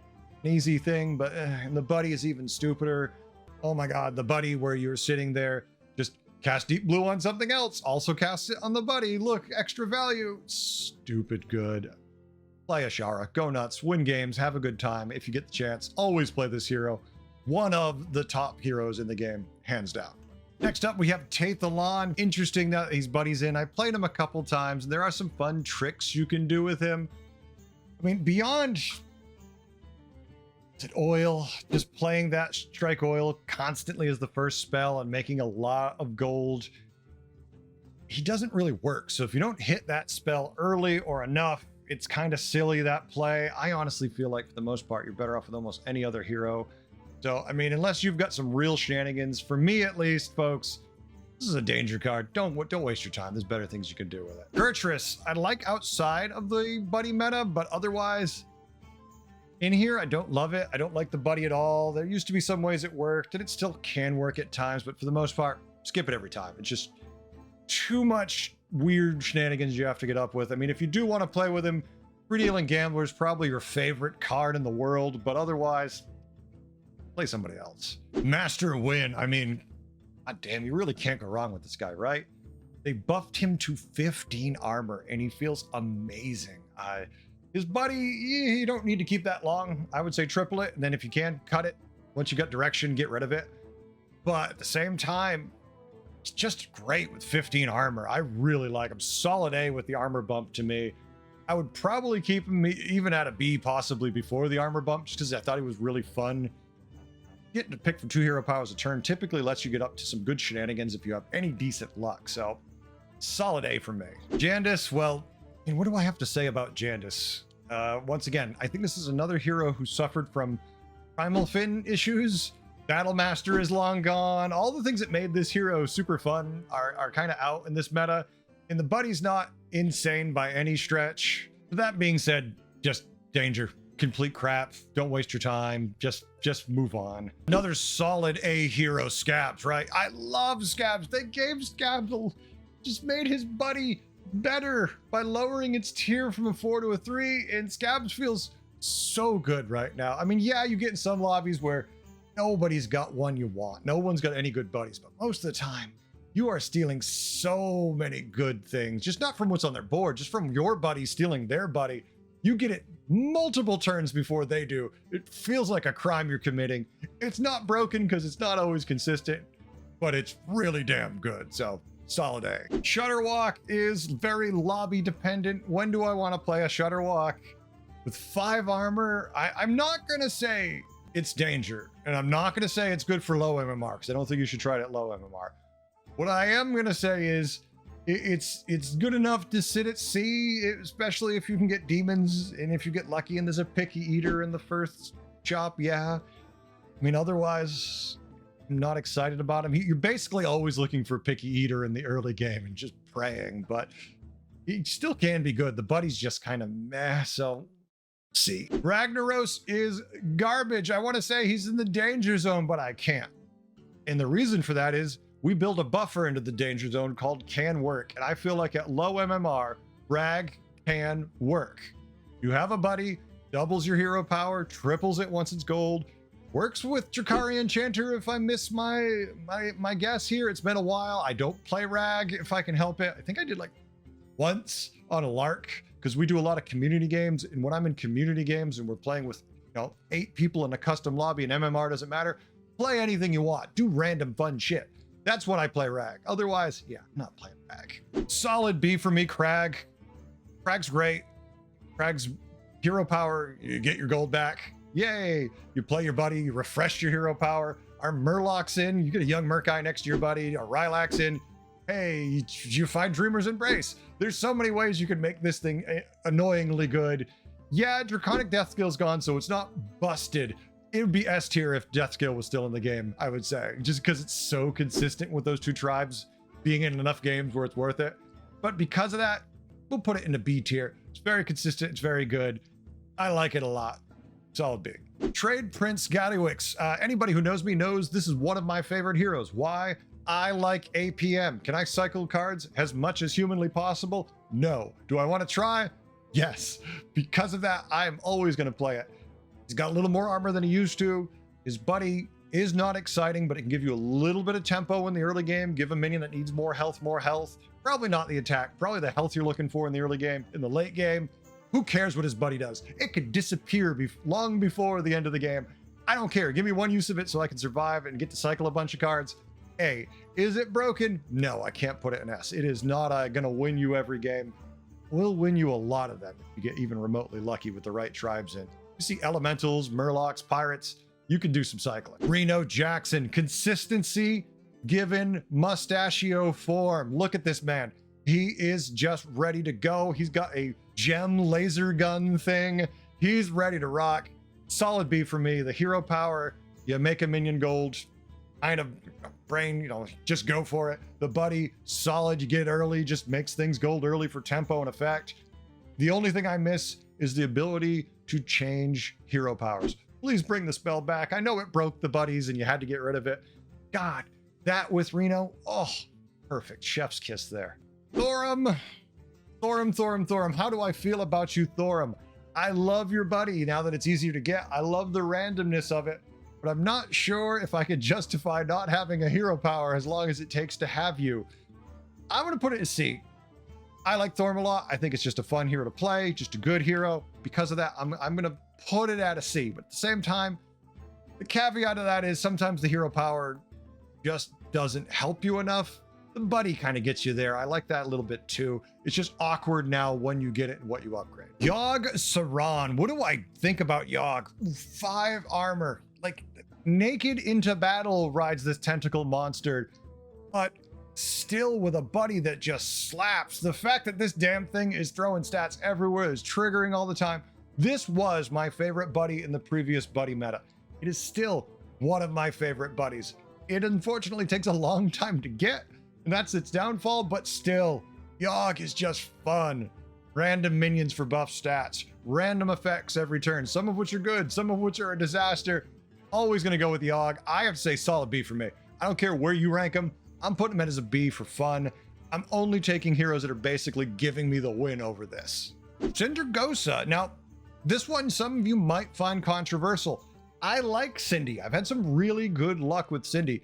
an easy thing, but and the buddy is even stupider. Oh my God, the buddy where you're sitting there, just cast deep blue on something else. Also cast it on the buddy. Look, extra value. Stupid good. play Ashara, go nuts, win games, have a good time if you get the chance. Always play this hero. One of the top heroes in the game, hands down. Next up, we have Tathalon. Interesting that he's buddies in. I played him a couple times, and there are some fun tricks you can do with him. I mean, beyond, is it oil? Just playing that strike oil constantly as the first spell and making a lot of gold. He doesn't really work. So if you don't hit that spell early or enough, it's kind of silly, that play. I honestly feel like for the most part, you're better off with almost any other hero. So, I mean, unless you've got some real shenanigans, for me at least, folks, this is a danger card. Don't waste your time. There's better things you can do with it. Gertrude, I like outside of the buddy meta, but otherwise, in here, I don't love it. I don't like the buddy at all. There used to be some ways it worked, and it still can work at times, but for the most part, skip it every time. It's just too much weird shenanigans you have to get up with. I mean, if you do want to play with him, Free Dealing Gambler is probably your favorite card in the world, but otherwise, play somebody else. Master Win. I mean, god damn, you really can't go wrong with this guy, right? They buffed him to 15 armor, and he feels amazing. His buddy, you don't need to keep that long. I would say triple it, and then if you can, cut it. Once you got direction, get rid of it. But at the same time, it's just great with 15 armor. I really like him. Solid A with the armor bump to me. I would probably keep him even at a B, possibly before the armor bump, just because I thought he was really fun. Getting to pick from 2 hero powers a turn typically lets you get up to some good shenanigans if you have any decent luck. So, solid A from me. Jandis, well, and what do I have to say about Jandis? Once again, I think this is another hero who suffered from Primal Fin issues. Battlemaster is long gone. All the things that made this hero super fun are kind of out in this meta. And the buddy's not insane by any stretch. But that being said, just danger. Complete crap. Don't waste your time. Just move on. Another solid A hero, Scabs, right? I love Scabs. They gave Scabs, just made his buddy better by lowering its tier from a 4 to a 3, and Scabs feels so good right now. I mean, yeah, you get in some lobbies where nobody's got one you want. No one's got any good buddies, but most of the time, you are stealing so many good things, just not from what's on their board, just from your buddy stealing their buddy. You get it multiple turns before they do. It feels like a crime you're committing. It's not broken because it's not always consistent, but it's really damn good. So, solid A. Shutterwalk is very lobby dependent. When do I want to play a Shutterwalk? With 5 armor, I'm not going to say it's danger, and I'm not going to say it's good for low MMR, because I don't think you should try it at low MMR. What I am going to say is it's good enough to sit at C, especially if you can get demons, and if you get lucky and there's a picky eater in the first chop, yeah. I mean, otherwise, I'm not excited about him. You're basically always looking for picky eater in the early game and just praying, but he still can be good. The buddy's just kind of meh, so C. Ragnaros is garbage. I want to say he's in the danger zone, but I can't. And the reason for that is we build a buffer into the danger zone called can work. And I feel like at low MMR, Rag can work. You have a buddy, doubles your hero power, triples it once it's gold, works with Drakari Enchanter if I miss my guess here. It's been a while. I don't play Rag if I can help it. I think I did like once on a lark, because we do a lot of community games. And when I'm in community games and we're playing with 8 people in a custom lobby and MMR doesn't matter, play anything you want. Do random fun shit. That's when I play Rag. Otherwise, yeah, I'm not playing Rag. Solid B for me, Crag. Crag's great. Crag's hero power, you get your gold back. Yay! You play your buddy, you refresh your hero power. Our Murloc's in, you get a young Murkai next to your buddy. Our Rylac's in. Hey, you find Dreamer's Embrace. There's so many ways you can make this thing annoyingly good. Yeah, Draconic Death Skill's gone, so it's not busted. It would be S tier if Death Skill was still in the game, I would say, just because it's so consistent with those 2 tribes being in enough games where it's worth it. But because of that, we'll put it into B tier. It's very consistent. It's very good. I like it a lot. Solid B. Trade Prince Gallywix. Anybody who knows me knows this is one of my favorite heroes. Why? I like APM. Can I cycle cards as much as humanly possible? No. Do I want to try? Yes. Because of that, I am always going to play it. He's got a little more armor than he used to. His buddy is not exciting, but it can give you a little bit of tempo in the early game. Give a minion that needs more health, more health. Probably not the attack. Probably the health you're looking for in the early game. In the late game, Who cares what his buddy does? It could disappear long before the end of the game. I don't care. Give me one use of it so I can survive and get to cycle a bunch of cards. A, is it broken? No, I can't put it in S. It is not going to win you every game. We'll win you a lot of them if you get even remotely lucky with the right tribes in. You see elementals, murlocs, pirates, you can do some cycling. Reno Jackson, consistency given mustachio form. Look at this man. He is just ready to go. He's got a gem laser gun thing. He's ready to rock. Solid B for me. The hero power, you make a minion gold, kind of brain, just go for it. The buddy, solid, you get early, just makes things gold early for tempo and effect. The only thing I miss is the ability to change hero powers. Please bring the spell back. I know it broke the buddies and you had to get rid of it. God, that with Reno, oh, perfect. Chef's kiss there. Thorum. How do I feel about you, Thorum? I love your buddy now that it's easier to get. I love the randomness of it, but I'm not sure if I could justify not having a hero power as long as it takes to have you. I'm going to put it in C. I like Thorum a lot. I think it's just a fun hero to play, just a good hero. Because of that, I'm going to put it at a C. But at the same time, the caveat of that is sometimes the hero power just doesn't help you enough. The buddy kind of gets you there. I like that a little bit too. It's just awkward now when you get it and what you upgrade. Yogg Saron. What do I think about Yogg? 5 armor. Like, naked into battle rides this tentacle monster, but still with a buddy that just slaps. The fact that this damn thing is throwing stats everywhere, is triggering all the time. This was my favorite buddy in the previous buddy meta. It is still one of my favorite buddies. It unfortunately takes a long time to get, and that's its downfall, but still, Yogg is just fun. Random minions for buff stats, random effects every turn, some of which are good, some of which are a disaster. Always going to go with Yogg. I have to say solid B for me. I don't care where you rank them. I'm putting them as a B for fun. I'm only taking heroes that are basically giving me the win over this. Sindragosa. Now, this one some of you might find controversial. I like Cindy. I've had some really good luck with Cindy.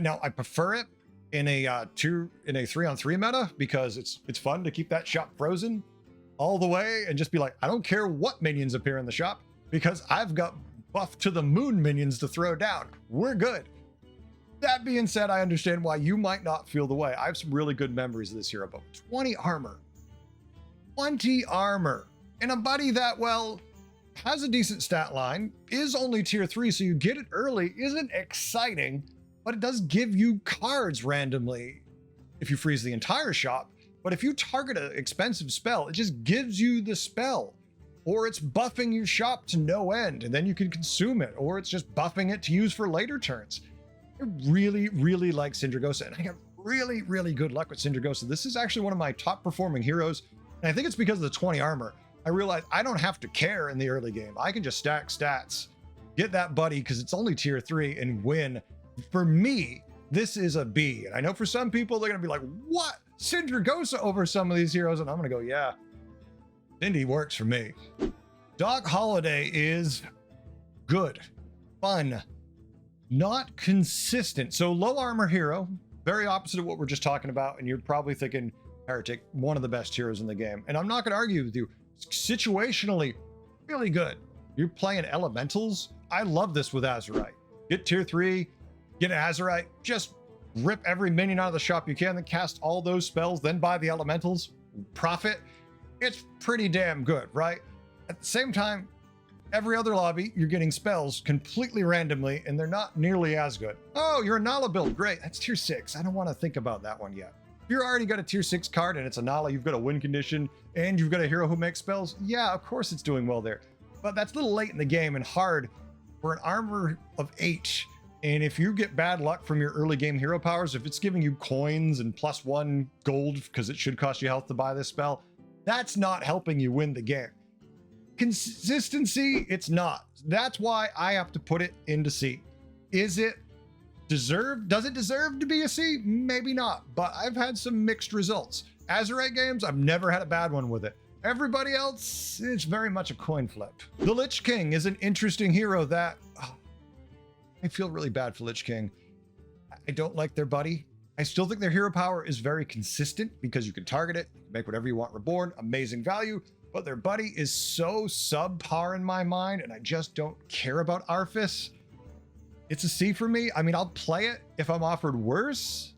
Now, I prefer it in a 3-on-3 meta because it's fun to keep that shop frozen all the way and just be like, I don't care what minions appear in the shop because I've got buff to the moon minions to throw down. We're good. That being said, I understand why you might not feel the way. I have some really good memories of this hero, but 20 armor. 20 armor. And a buddy that, well, has a decent stat line, is only tier 3, so you get it early, isn't exciting, but it does give you cards randomly if you freeze the entire shop. But if you target an expensive spell, it just gives you the spell. Or it's buffing your shop to no end, and then you can consume it, or it's just buffing it to use for later turns. I really, really like Sindragosa, and I have really, really good luck with Sindragosa. This is actually one of my top performing heroes, and I think it's because of the 20 armor. I realized I don't have to care in the early game. I can just stack stats, get that buddy, because it's only tier 3, and win. For me, this is a B, and I know for some people, they're going to be like, what? Sindragosa over some of these heroes, and I'm going to go, yeah. Cindy works for me. Doc Holiday is good, fun, not consistent. So low armor hero, very opposite of what we're just talking about. And you're probably thinking Heretic, one of the best heroes in the game. And I'm not going to argue with you. Situationally, really good. You're playing elementals. I love this with Azurite. Get tier 3, get Azurite, just rip every minion out of the shop you can, then cast all those spells, then buy the elementals, profit. It's pretty damn good, right? At the same time, every other lobby, you're getting spells completely randomly, and they're not nearly as good. Oh, you're a Nala build. Great. That's tier 6. I don't want to think about that one yet. If you're already got a tier 6 card and it's a Nala, you've got a win condition, and you've got a hero who makes spells, yeah, of course it's doing well there. But that's a little late in the game and hard for an armor of 8. And if you get bad luck from your early game hero powers, if it's giving you coins and +1 gold because it should cost you health to buy this spell, that's not helping you win the game. Consistency, it's not. That's why I have to put it into C. Is it deserved? Does it deserve to be a C? Maybe not, but I've had some mixed results. Azurite games, I've never had a bad one with it. Everybody else, it's very much a coin flip. The Lich King is an interesting hero that I feel really bad for Lich King. I don't like their buddy. I still think their hero power is very consistent because you can target it, make whatever you want reborn, amazing value. but their buddy is so subpar in my mind, and I just don't care about Arthas. It's a C for me. I mean, I'll play it if I'm offered worse,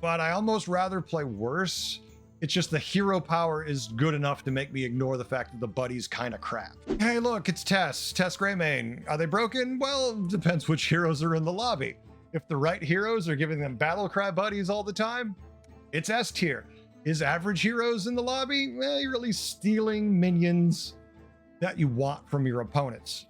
but I almost rather play worse. It's just the hero power is good enough to make me ignore the fact that the buddy's kind of crap. Hey, look, it's Tess Greymane. Are they broken? Well, depends which heroes are in the lobby. If the right heroes are giving them battle cry buddies all the time, it's S tier. Is average heroes in the lobby? Well, you're at least stealing minions that you want from your opponents.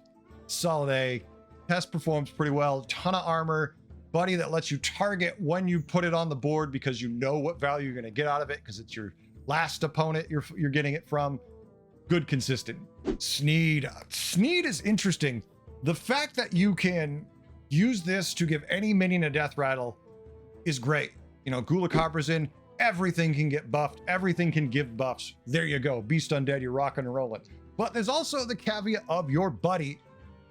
Solid A. Tess performs pretty well. Ton of armor. Buddy that lets you target when you put it on the board because you know what value you're going to get out of it because it's your last opponent you're getting it from. Good, consistent. Sneed. Sneed is interesting. The fact that you can use this to give any minion a death rattle is great. You know, Gulacabra's in, everything can get buffed, everything can give buffs. There you go, Beast Undead, you're rocking and rolling. But there's also the caveat of your buddy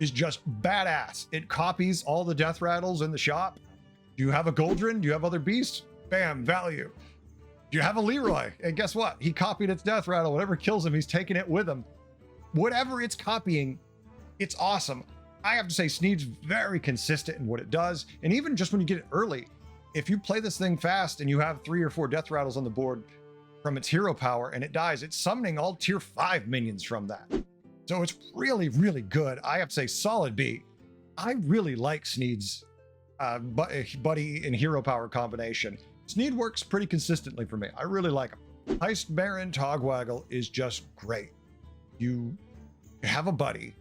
is just badass. It copies all the death rattles in the shop. Do you have a Goldrin? Do you have other beasts? Bam, value. Do you have a Leroy? And guess what? He copied its death rattle. Whatever kills him, he's taking it with him. Whatever it's copying, it's awesome. I have to say, Sneed's very consistent in what it does. And even just when you get it early, if you play this thing fast and you have 3 or 4 death rattles on the board from its hero power and it dies, it's summoning all tier 5 minions from that. So it's really, really good. I have to say, solid B. I really like Sneed's buddy and hero power combination. Sneed works pretty consistently for me. I really like him. Heist Baron Togwaggle is just great. You have a buddy.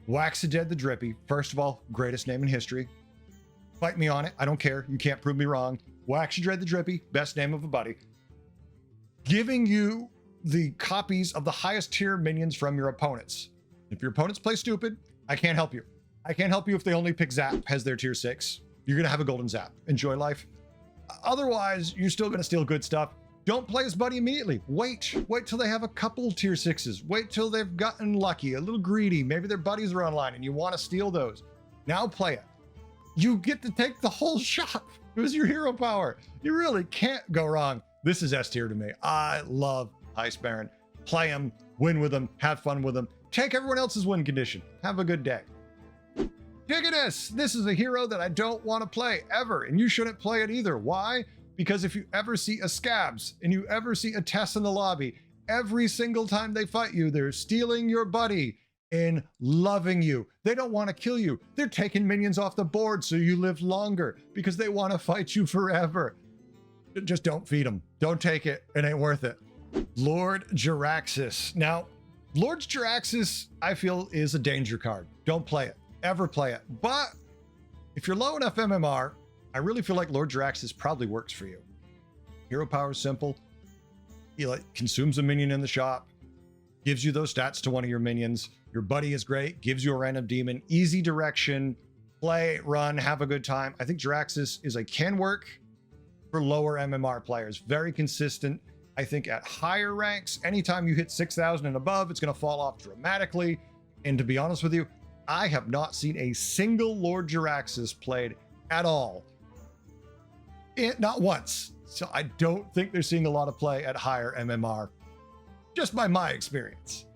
Waxadead the Drippy. First of all, greatest name in history. Fight me on it. I don't care. You can't prove me wrong. Waxadead the Drippy. Best name of a buddy. Giving you the copies of the highest tier minions from your opponents. If your opponents play stupid, I can't help you. I can't help you if they only pick Zap as their tier 6. You're going to have a golden Zap. Enjoy life. Otherwise, you're still going to steal good stuff. Don't play his buddy immediately. Wait till they have a couple tier 6s. Wait till they've gotten lucky, a little greedy. Maybe their buddies are online and you want to steal those. Now play it. You get to take the whole shot. It was your hero power. You really can't go wrong. This is S tier to me. I love Heist Baron. Play him, win with him, have fun with him. Take everyone else's win condition. Have a good day. Tigidus, this is a hero that I don't want to play ever, and you shouldn't play it either. Why? Because if you ever see a Scabs and you ever see a Tess in the lobby, every single time they fight you, they're stealing your buddy and loving you. They don't want to kill you. They're taking minions off the board so you live longer because they want to fight you forever. Just don't feed them. Don't take it. It ain't worth it. Lord Jaraxxus. Now, Lord Jaraxxus, I feel, is a danger card. Don't play it. Ever play it. But if you're low enough MMR, I really feel like Lord Jaraxxus probably works for you. Hero power is simple. He consumes a minion in the shop, gives you those stats to one of your minions. Your buddy is great, gives you a random demon, easy direction, play, run, have a good time. I think Jaraxxus can work for lower MMR players. Very consistent. I think at higher ranks, anytime you hit 6,000 and above, it's going to fall off dramatically. And to be honest with you, I have not seen a single Lord Jaraxxus played at all. Not once. So I don't think they're seeing a lot of play at higher MMR, just by my experience.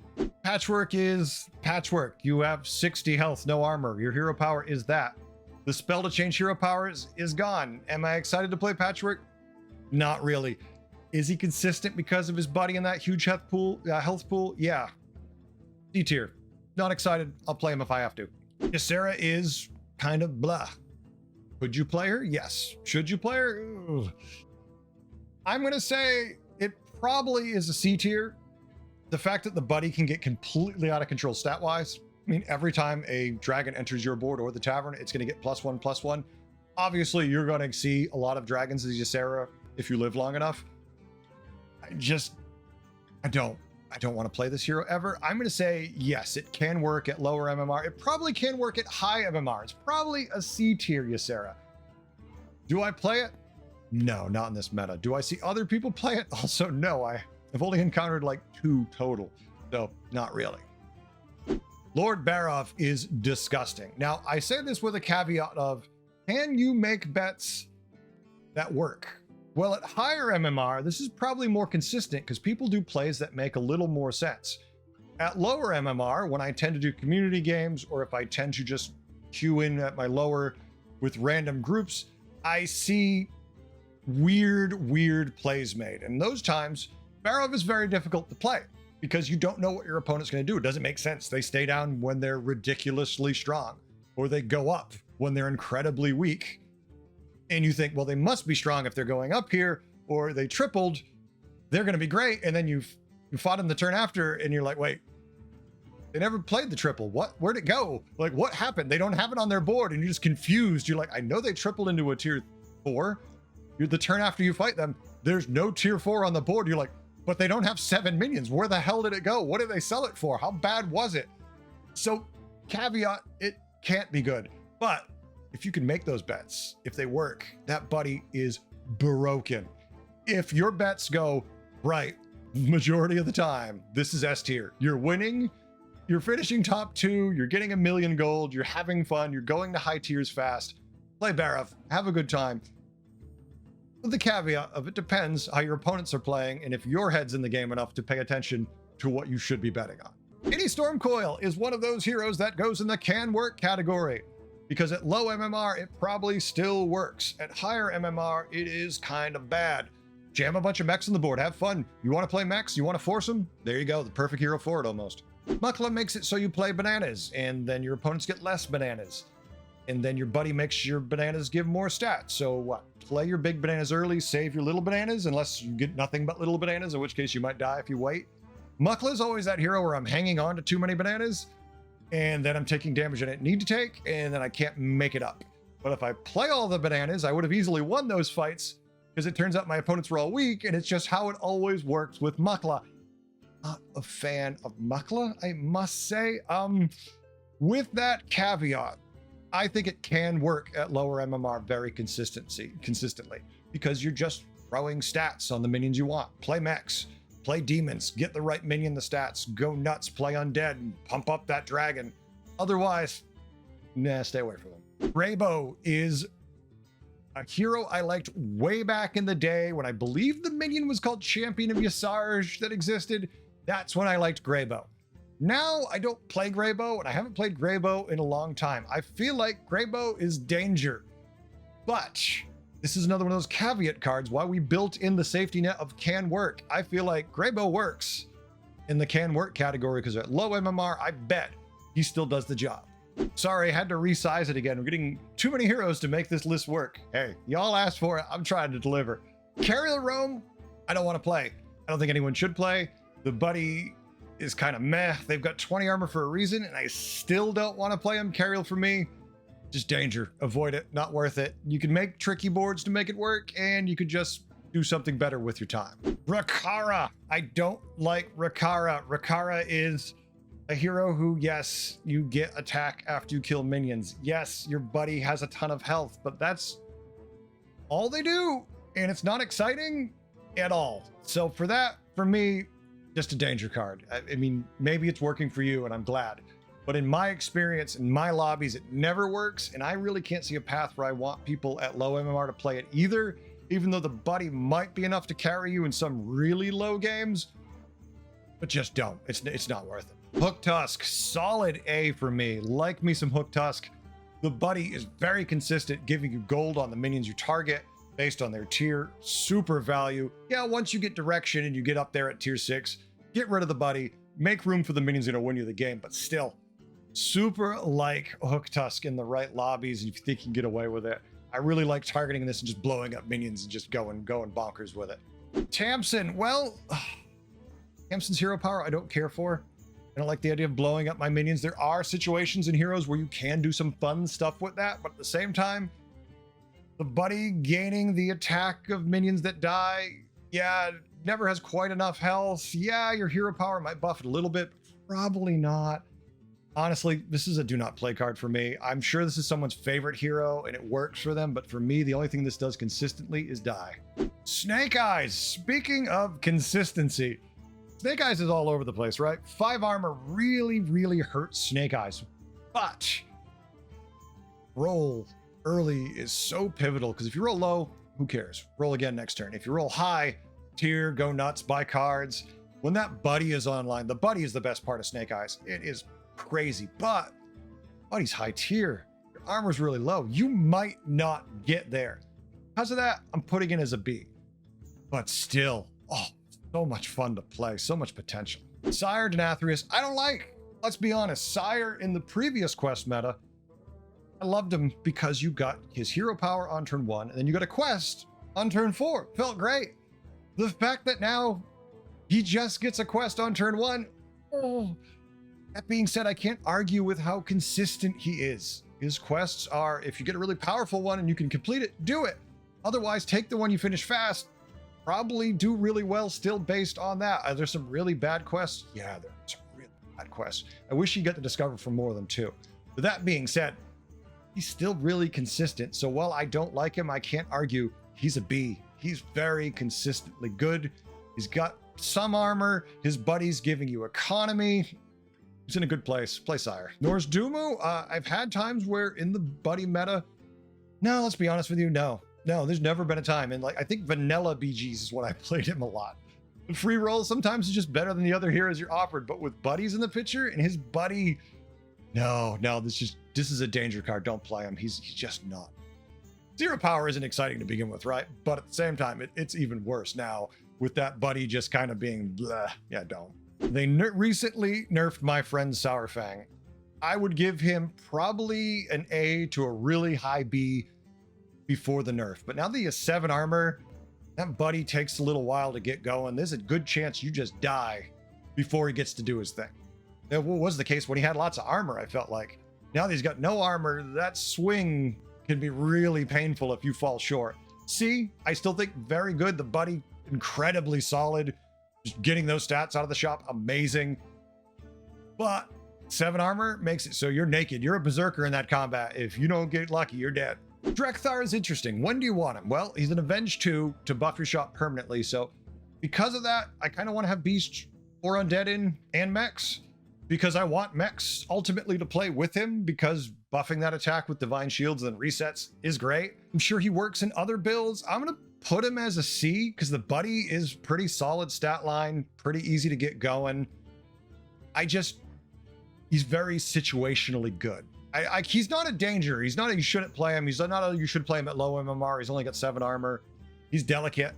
Patchwork is patchwork. You have 60 health, no armor. Your hero power is that. The spell to change hero powers is gone. Am I excited to play Patchwork? Not really. Is he consistent because of his buddy in that huge health pool? Yeah. D tier. Not excited. I'll play him if I have to. Ysera is kind of blah. Could you play her? Yes. Should you play her? Ugh. I'm going to say it probably is a C tier. The fact that the buddy can get completely out of control stat-wise. I mean, every time a dragon enters your board or the tavern, it's going to get +1/+1. Obviously, you're going to see a lot of dragons as Ysera if you live long enough. I don't want to play this hero ever. I'm going to say, yes, it can work at lower MMR. It probably can work at high MMR. It's probably a C tier Ysera. Do I play it? No, not in this meta. Do I see other people play it? Also, no. I've only encountered like 2 total, so not really. Lord Barov is disgusting. Now, I say this with a caveat of, can you make bets that work? Well, at higher MMR, this is probably more consistent because people do plays that make a little more sense. At lower MMR, when I tend to do community games, or if I tend to just queue in at my lower with random groups, I see weird plays made. And those times, Barov is very difficult to play because you don't know what your opponent's going to do. It doesn't make sense. They stay down when they're ridiculously strong, or they go up when they're incredibly weak. And you think, well, they must be strong if they're going up here, or they tripled, they're going to be great. And then you fought in the turn after, and you're like, wait, they never played the triple. What? Where'd it go? Like, what happened? They don't have it on their board, and you're just confused. You're like, I know they tripled into a tier 4. You're the turn after you fight them, there's no tier 4 on the board. You're like, but they don't have 7 minions. Where the hell did it go? What did they sell it for? How bad was it? So, caveat, it can't be good. But if you can make those bets, if they work, that buddy is broken. If your bets go right, majority of the time, this is S tier. You're winning, you're finishing top 2, you're getting 1 million gold, you're having fun, you're going to high tiers fast. Play Barov, have a good time. With the caveat of it depends how your opponents are playing and if your head's in the game enough to pay attention to what you should be betting on. Any Stormcoil is one of those heroes that goes in the can work category, because at low MMR, it probably still works. At higher MMR, it is kind of bad. Jam a bunch of mechs on the board, have fun. You want to play mechs? You want to force them? There you go, the perfect hero for it almost. Mukla makes it so you play bananas, and then your opponents get less bananas. And then your buddy makes your bananas give more stats. So what? Play your big bananas early, save your little bananas, unless you get nothing but little bananas, in which case you might die if you wait. Mukla is always that hero where I'm hanging on to too many bananas, and then I'm taking damage I didn't need to take, and then I can't make it up. But if I play all the bananas, I would have easily won those fights, because it turns out my opponents were all weak, and it's just how it always works with Mukla. Not a fan of Mukla, I must say. With that caveat, I think it can work at lower MMR very consistently, because you're just throwing stats on the minions you want. Play mechs, play demons, get the right minion the stats, go nuts, play undead, and pump up that dragon. Otherwise, nah, stay away from them. Greybow is a hero I liked way back in the day when I believe the minion was called Champion of Yasarj that existed. That's when I liked Greybow. Now I don't play Greybow, and I haven't played Greybow in a long time. I feel like Greybow is danger, but this is another one of those caveat cards why we built in the safety net of can work. I feel like Greybow works in the can work category because at low MMR, I bet he still does the job. Sorry, I had to resize it again. We're getting too many heroes to make this list work. Hey, y'all asked for it. I'm trying to deliver. Carrier Roam, I don't want to play. I don't think anyone should play. The buddy is kind of meh. They've got 20 armor for a reason, and I still don't want to play him. Carriel for me, just danger. Avoid it. Not worth it. You can make tricky boards to make it work, and you could just do something better with your time. Rakara. I don't like Rakara. Rakara is a hero who, yes, you get attack after you kill minions. Yes, your buddy has a ton of health, but that's all they do, and it's not exciting at all. So for that, for me, just a danger card. I mean, maybe it's working for you, and I'm glad. But in my experience, in my lobbies, it never works, and I really can't see a path where I want people at low MMR to play it either, even though the buddy might be enough to carry you in some really low games. But just don't. It's not worth it. Hook Tusk, solid A for me. Like me some Hook Tusk. The buddy is very consistent, giving you gold on the minions you target based on their tier. Super value. Yeah, once you get direction and you get up there at tier 6, get rid of the buddy, make room for the minions that are win you the game, but still, super like Hook Tusk in the right lobbies, and if you think you can get away with it. I really like targeting this and just blowing up minions and just going bonkers with it. Tamsin, well, Tamsin's hero power I don't care for. I don't like the idea of blowing up my minions. There are situations in heroes where you can do some fun stuff with that, but at the same time, the buddy gaining the attack of minions that die, yeah, never has quite enough health. Yeah, your hero power might buff it a little bit, but probably not. Honestly, this is a do not play card for me. I'm sure this is someone's favorite hero and it works for them, but for me, the only thing this does consistently is die. Snake Eyes. Speaking of consistency, Snake Eyes is all over the place, right? 5 armor really hurts Snake Eyes, but roll early is so pivotal, because if you roll low, who cares? Roll again next turn. If you roll high, tier, go nuts, buy cards. When that buddy is online, the buddy is the best part of Snake Eyes. It is crazy, but buddy's high tier. Your armor's really low. You might not get there. Because of that, I'm putting it as a B. But still, oh, so much fun to play, so much potential. Sire Denathrius, I don't like. Let's be honest, Sire in the previous quest meta, I loved him because you got his hero power on turn 1, and then you got a quest on turn 4. Felt great. The fact that now he just gets a quest on turn 1, oh. That being said, I can't argue with how consistent he is. His quests are, if you get a really powerful one and you can complete it, do it. Otherwise, take the one you finish fast. Probably do really well still based on that. Are there some really bad quests? Yeah, there's some really bad quests. I wish you get to discover for more than 2. But that being said, he's still really consistent. So while I don't like him, I can't argue he's a B. He's very consistently good. He's got some armor. His buddy's giving you economy. He's in a good place. Play Sire. Norse Dumu, I've had times where in the buddy meta, no, let's be honest with you, no, there's never been a time. And like, I think vanilla BGs is when I played him a lot. The free roll sometimes is just better than the other heroes you're offered, but with buddies in the picture and his buddy, no, this is a danger card. Don't play him. He's just not. Zero power isn't exciting to begin with, right? But at the same time, it's even worse now with that buddy just kind of being blah. Yeah, don't. They recently nerfed my friend Sourfang. I would give him probably an A to a really high B before the nerf. But now that he has 7 armor, that buddy takes a little while to get going. There's a good chance you just die before he gets to do his thing. That was the case when he had lots of armor, I felt like. Now that he's got no armor, that swing can be really painful if you fall short. C, I still think very good. The buddy, incredibly solid. Just getting those stats out of the shop, amazing. But 7 armor makes it so you're naked. You're a berserker in that combat. If you don't get lucky, you're dead. Drekthar is interesting. When do you want him? Well, he's an Avenge 2 to buff your shop permanently. So because of that, I kind of want to have Beast or Undead in and mechs, because I want mechs ultimately to play with him, because buffing that attack with Divine Shields and resets is great. I'm sure he works in other builds. I'm going to put him as a C because the buddy is pretty solid stat line, pretty easy to get going. He's very situationally good. He's not a danger. He's not a you shouldn't play him. He's not a you should play him at low MMR. He's only got 7 armor. He's delicate.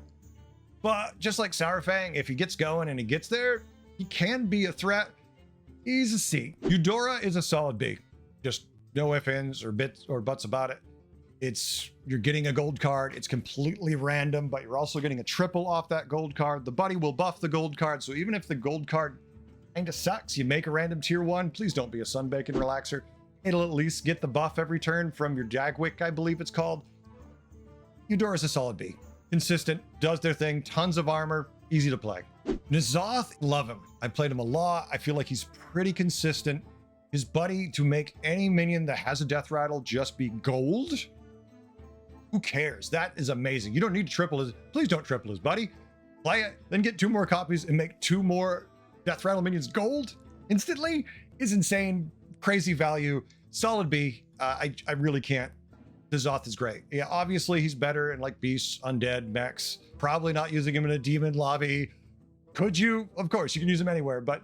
But just like Sourfang, if he gets going and he gets there, he can be a threat. He's a C. Eudora is a solid B. Just no ifs, ands, or bits or buts about it. You're getting a gold card. It's completely random, but you're also getting a triple off that gold card. The buddy will buff the gold card. So even if the gold card kind of sucks, you make a random tier 1. Please don't be a Sunbacon Relaxer. It'll at least get the buff every turn from your Jagwick, I believe it's called. Eudora's a solid B. Consistent, does their thing, tons of armor, easy to play. N'Zoth, love him. I played him a lot. I feel like he's pretty consistent. His buddy, to make any minion that has a death rattle just be gold, who cares? That is amazing. You don't need to triple his, please don't triple his buddy. Play it, then get 2 more copies and make 2 more death rattle minions gold instantly is insane. Crazy value. Solid B. I really can't. N'Zoth is great. Yeah, obviously he's better in like beasts, undead, mechs. Probably not using him in a demon lobby. Could you? Of course, you can use him anywhere, but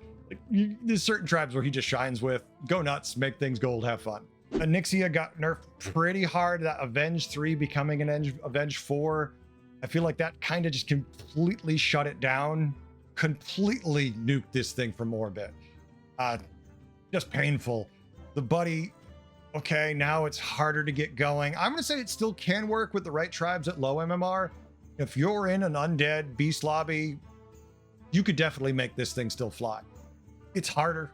there's certain tribes where he just shines with. Go nuts, make things gold, have fun. Onyxia got nerfed pretty hard. That Avenge 3 becoming an Avenge 4. I feel like that kind of just completely shut it down. Completely nuked this thing from orbit. Just painful. The buddy, okay, now it's harder to get going. I'm going to say it still can work with the right tribes at low MMR. If you're in an undead beast lobby, you could definitely make this thing still fly. It's harder,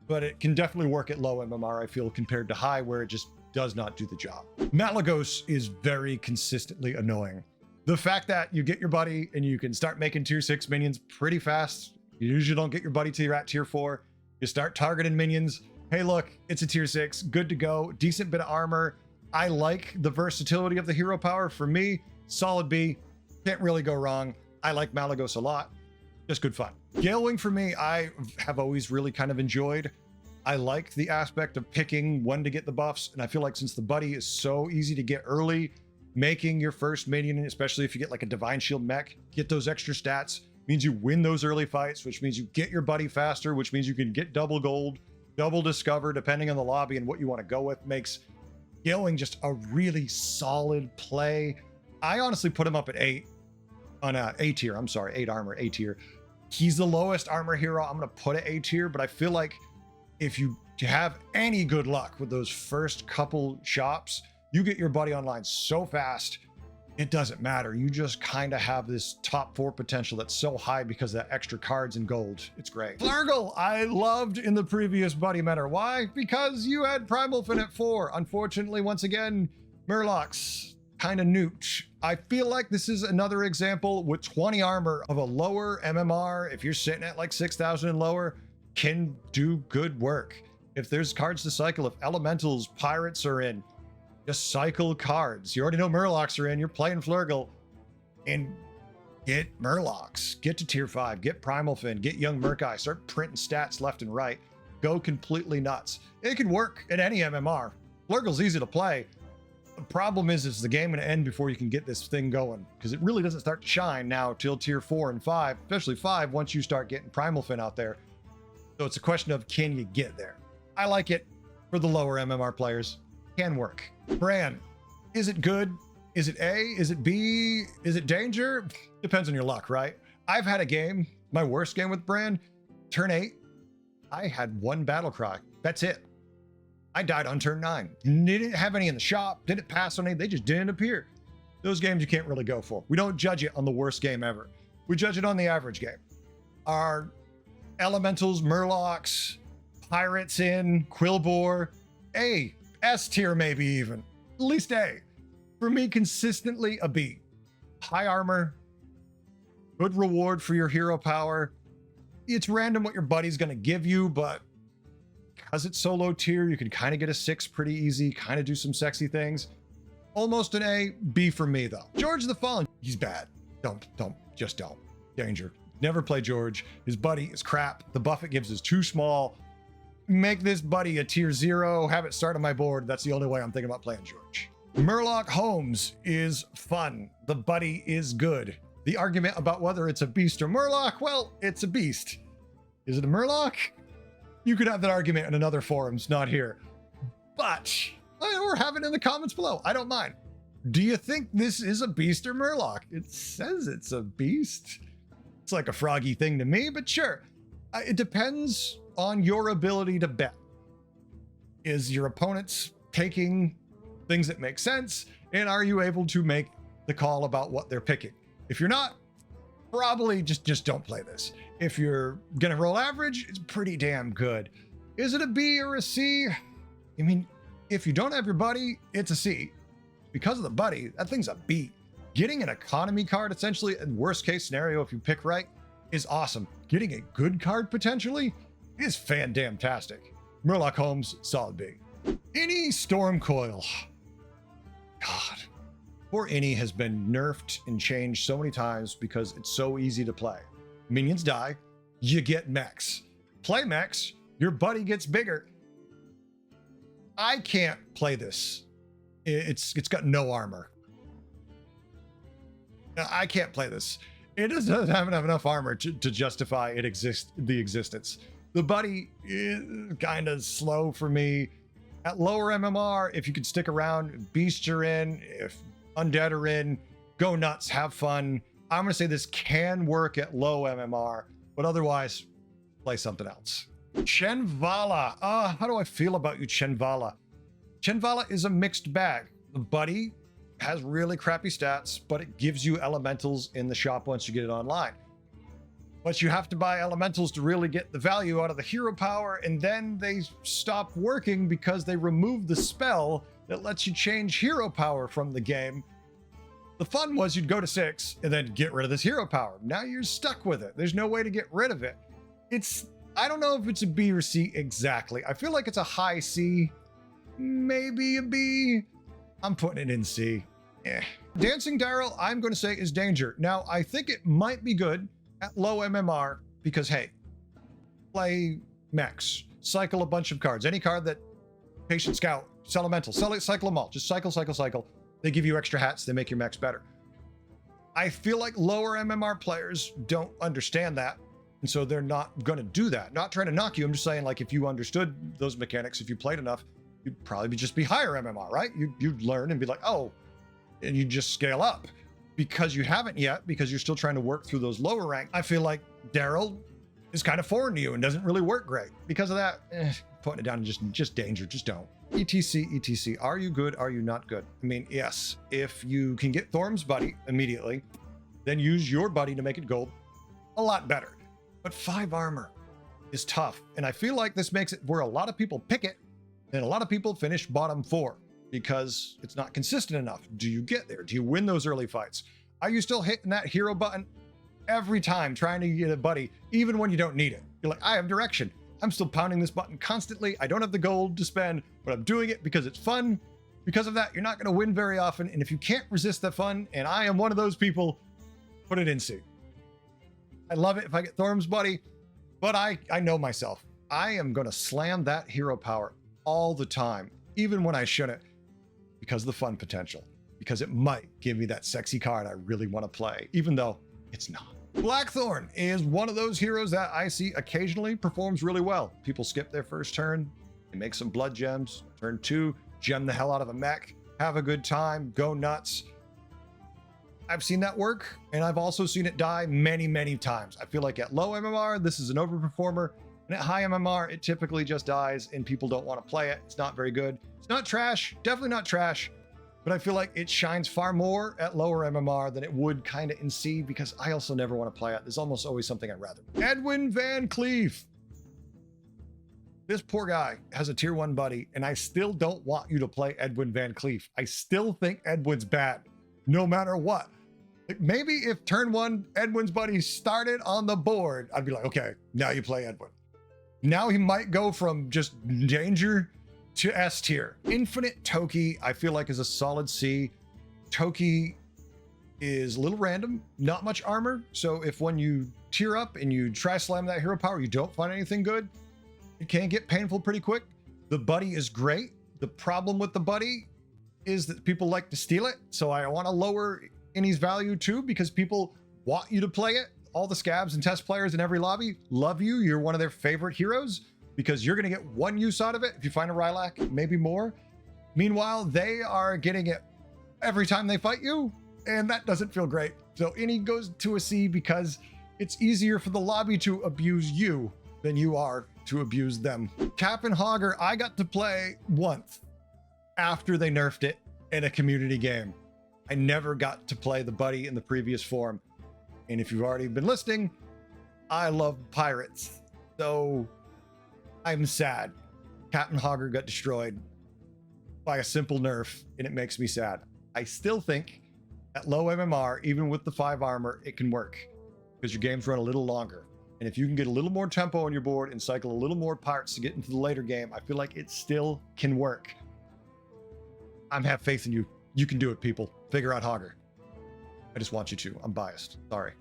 but it can definitely work at low MMR, I feel, compared to high, where it just does not do the job. Malygos is very consistently annoying. The fact that you get your buddy and you can start making tier 6 minions pretty fast. You usually don't get your buddy till you're at tier 4. You start targeting minions. Hey, look, it's a tier 6, good to go, decent bit of armor. I like the versatility of the hero power. For me, solid B, can't really go wrong. I like Malygos a lot, just good fun. Galewing for me, I have always really kind of enjoyed. I like the aspect of picking when to get the buffs, and I feel like since the buddy is so easy to get early, making your first minion, especially if you get like a Divine Shield mech, get those extra stats, means you win those early fights, which means you get your buddy faster, which means you can get double gold, double discover, depending on the lobby and what you want to go with. Makes scaling just a really solid play. I honestly put him up at 8 on A tier. I'm sorry, 8 armor, A tier. He's the lowest armor hero I'm going to put at A tier, but I feel like if you have any good luck with those first couple shops, you get your buddy online so fast, it doesn't matter. You just kind of have this top 4 potential that's so high because of that extra cards and gold. It's great. Mrrgle, I loved in the previous buddy meta. Why? Because you had Primal Fin at 4. Unfortunately, once again, Murlocs kind of nuked. I feel like this is another example with 20 armor of a lower MMR. If you're sitting at like 6,000 and lower, can do good work. If there's cards to cycle, if elementals, pirates are in, just cycle cards. You already know Murlocs are in. You're playing Mrrgle, and get Murlocs. Get to tier 5. Get Primal Fin. Get Young Murkai. Start printing stats left and right. Go completely nuts. It can work at any MMR. Mrrgle's easy to play. The problem is the game going to end before you can get this thing going, because it really doesn't start to shine now till tier 4 and 5, especially 5 once you start getting Primal Fin out there. So it's a question of, can you get there? I like it for the lower MMR players. Can work. Bran, is it good? Is it A? Is it B? Is it danger? Depends on your luck, right? I've had a game, my worst game with Bran, turn 8, I had 1 battle cry. That's it. I died on turn 9. Didn't have any in the shop, didn't pass on any, they just didn't appear. Those games you can't really go for. We don't judge it on the worst game ever. We judge it on the average game. Our elementals, Murlocs, pirates in, Quillbore, A, S tier maybe even, at least A. For me, consistently a B. High armor, good reward for your hero power. It's random what your buddy's gonna give you, but because it's so low tier, you can kind of get a 6 pretty easy, kind of do some sexy things. Almost an A, B for me though. George the Fallen, he's bad. Just don't. Danger. Never play George. His buddy is crap. The buff it gives is too small. Make this buddy a tier 0, have it start on my board. That's the only way I'm thinking about playing George. Murloc Holmes is fun. The buddy is good. The argument about whether it's a beast or Murloc, well, it's a beast. Is it a Murloc? You could have that argument in another forums, not here. But, or have it in the comments below. I don't mind. Do you think this is a beast or Murloc? It says it's a beast. It's like a froggy thing to me, but sure. It depends on your ability to bet. Is your opponent's taking things that make sense? And are you able to make the call about what they're picking? If you're not, probably just don't play this. If you're gonna roll average, it's pretty damn good. Is it a B or a C? I mean, if you don't have your buddy, it's a C. Because of the buddy, that thing's a B. Getting an economy card, essentially, in worst case scenario, if you pick right, is awesome. Getting a good card, potentially, is fan-damn-tastic. Murloc Holmes, solid B. Any Stormcoil. God. Poor Innie has been nerfed and changed so many times because it's so easy to play. Minions die, you get mechs. Play mechs, your buddy gets bigger. I can't play this. It's got no armor. I can't play this. It doesn't have enough armor to justify the existence. The buddy is kind of slow for me. At lower MMR, if you could stick around, beasts are in, if undead are in, go nuts, have fun. I'm gonna say this can work at low MMR, but otherwise, play something else. Chenvala. How do I feel about you, Chenvala? Chenvala is a mixed bag. The buddy has really crappy stats, but it gives you elementals in the shop once you get it online. But you have to buy elementals to really get the value out of the hero power, and then they stop working because they remove the spell that lets you change hero power from the game. The fun was you'd go to 6 and then get rid of this hero power. Now you're stuck with it. There's no way to get rid of it. I don't know if it's a B or C exactly. I feel like it's a high C, maybe a B. I'm putting it in C. Dancing Daryl, I'm going to say is danger. Now, I think it might be good at low MMR because, hey, play mechs, cycle a bunch of cards. Any card that Patient Scout, Elemental, cycle them all. Just cycle. They give you extra hats. They make your mechs better. I feel like lower MMR players don't understand that. And so they're not going to do that. Not trying to knock you. I'm just saying, like, if you understood those mechanics, if you played enough, you'd probably just be higher MMR, right? You'd learn and be like, oh, and you just scale up. Because you haven't yet, because you're still trying to work through those lower rank, I feel like Daryl is kind of foreign to you and doesn't really work great. Because of that, putting it down and just danger, just don't. etc. Are you good? Are you not good? I mean, yes, if you can get Thorm's buddy immediately, then use your buddy to make it gold. A lot better. But 5 armor is tough. And I feel like this makes it where a lot of people pick it and a lot of people finish bottom 4 because it's not consistent enough. Do you get there? Do you win those early fights? Are you still hitting that hero button every time trying to get a buddy, even when you don't need it? You're like, I have direction. I'm still pounding this button constantly. I don't have the gold to spend, but I'm doing it because it's fun. Because of that, you're not going to win very often. And if you can't resist the fun, and I am one of those people, put it in C. I love it if I get Thorm's buddy, but I know myself. I am going to slam that hero power all the time, even when I shouldn't, because of the fun potential, because it might give me that sexy card I really want to play, even though it's not. Blackthorn is one of those heroes that I see occasionally performs really well. People skip their first turn, they make some blood gems, turn 2, gem the hell out of a mech, have a good time, go nuts. I've seen that work, and I've also seen it die many, many times. I feel like at low MMR, this is an overperformer, and at high MMR, it typically just dies, and people don't want to play it. It's not very good. It's not trash, definitely not trash, but I feel like it shines far more at lower MMR than it would kind of in C, because I also never want to play it. There's almost always something I'd rather. Edwin Van Cleef. This poor guy has a tier 1 buddy, and I still don't want you to play Edwin Van Cleef. I still think Edwin's bad, no matter what. Like, maybe if turn 1 Edwin's buddy started on the board, I'd be like, okay, now you play Edwin. Now he might go from just danger to S tier. Infinite Toki, I feel like, is a solid C. Toki is a little random, not much armor. So if when you tier up and you try slam that hero power, you don't find anything good, it can get painful pretty quick. The buddy is great. The problem with the buddy is that people like to steal it. So I want to lower Innie's value too, because people want you to play it. All the scabs and test players in every lobby love you. You're one of their favorite heroes because you're going to get 1 use out of it. If you find a Rylak, maybe more. Meanwhile, they are getting it every time they fight you, and that doesn't feel great. So Innie goes to a C because it's easier for the lobby to abuse you than you are to abuse them. Cap and Hogger, I got to play once after they nerfed it in a community game. I never got to play the buddy in the previous form. And if you've already been listening, I love pirates. So I'm sad. Captain Hogger got destroyed by a simple nerf, and it makes me sad. I still think at low MMR, even with the 5 armor, it can work because your games run a little longer. And if you can get a little more tempo on your board and cycle a little more parts to get into the later game, I feel like it still can work. I have faith in you. You can do it, people. Figure out Hogger. I just want you to. I'm biased. Sorry.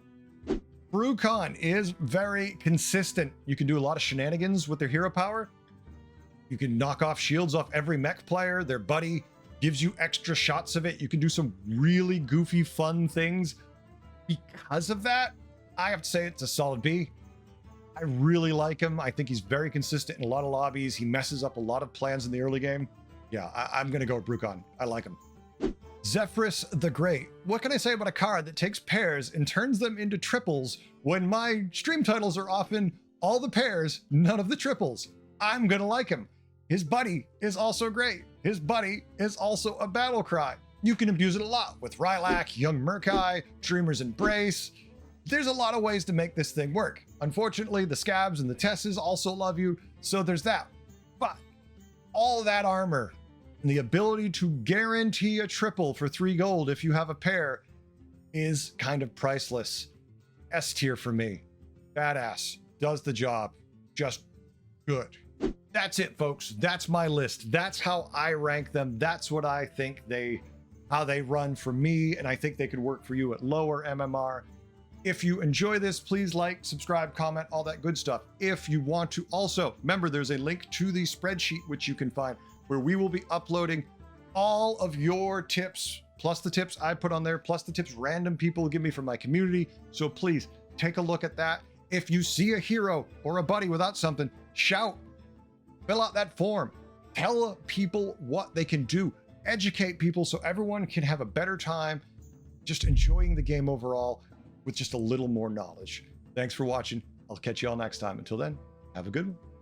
bru'kan is very consistent. You can do a lot of shenanigans with their hero power. You can knock off shields off every mech player. Their buddy gives you extra shots of it. You can do some really goofy, fun things. Because of that, I have to say it's a solid B. I really like him. I think he's very consistent in a lot of lobbies. He messes up a lot of plans in the early game. Yeah, I'm going to go with bru'kan. I like him. Zephyrus the Great. What can I say about a card that takes pairs and turns them into triples when my stream titles are often all the pairs, none of the triples? I'm going to like him. His buddy is also great. His buddy is also a battle cry. You can abuse it a lot with Rylak, Young Murkai, Dreamer's Embrace. There's a lot of ways to make this thing work. Unfortunately, the scabs and the Tesses also love you, so there's that. But all that armor and the ability to guarantee a triple for 3 gold if you have a pair is kind of priceless. S tier for me. Badass. Does the job. Just good. That's it, folks. That's my list. That's how I rank them. That's what I think how they run for me, and I think they could work for you at lower MMR. If you enjoy this, please like, subscribe, comment, all that good stuff. If you want to also, remember there's a link to the spreadsheet which you can find where we will be uploading all of your tips, plus the tips I put on there, plus the tips random people give me from my community. So please take a look at that. If you see a hero or a buddy without something, shout, fill out that form, tell people what they can do, educate people so everyone can have a better time just enjoying the game overall with just a little more knowledge. Thanks for watching. I'll catch you all next time. Until then, have a good one.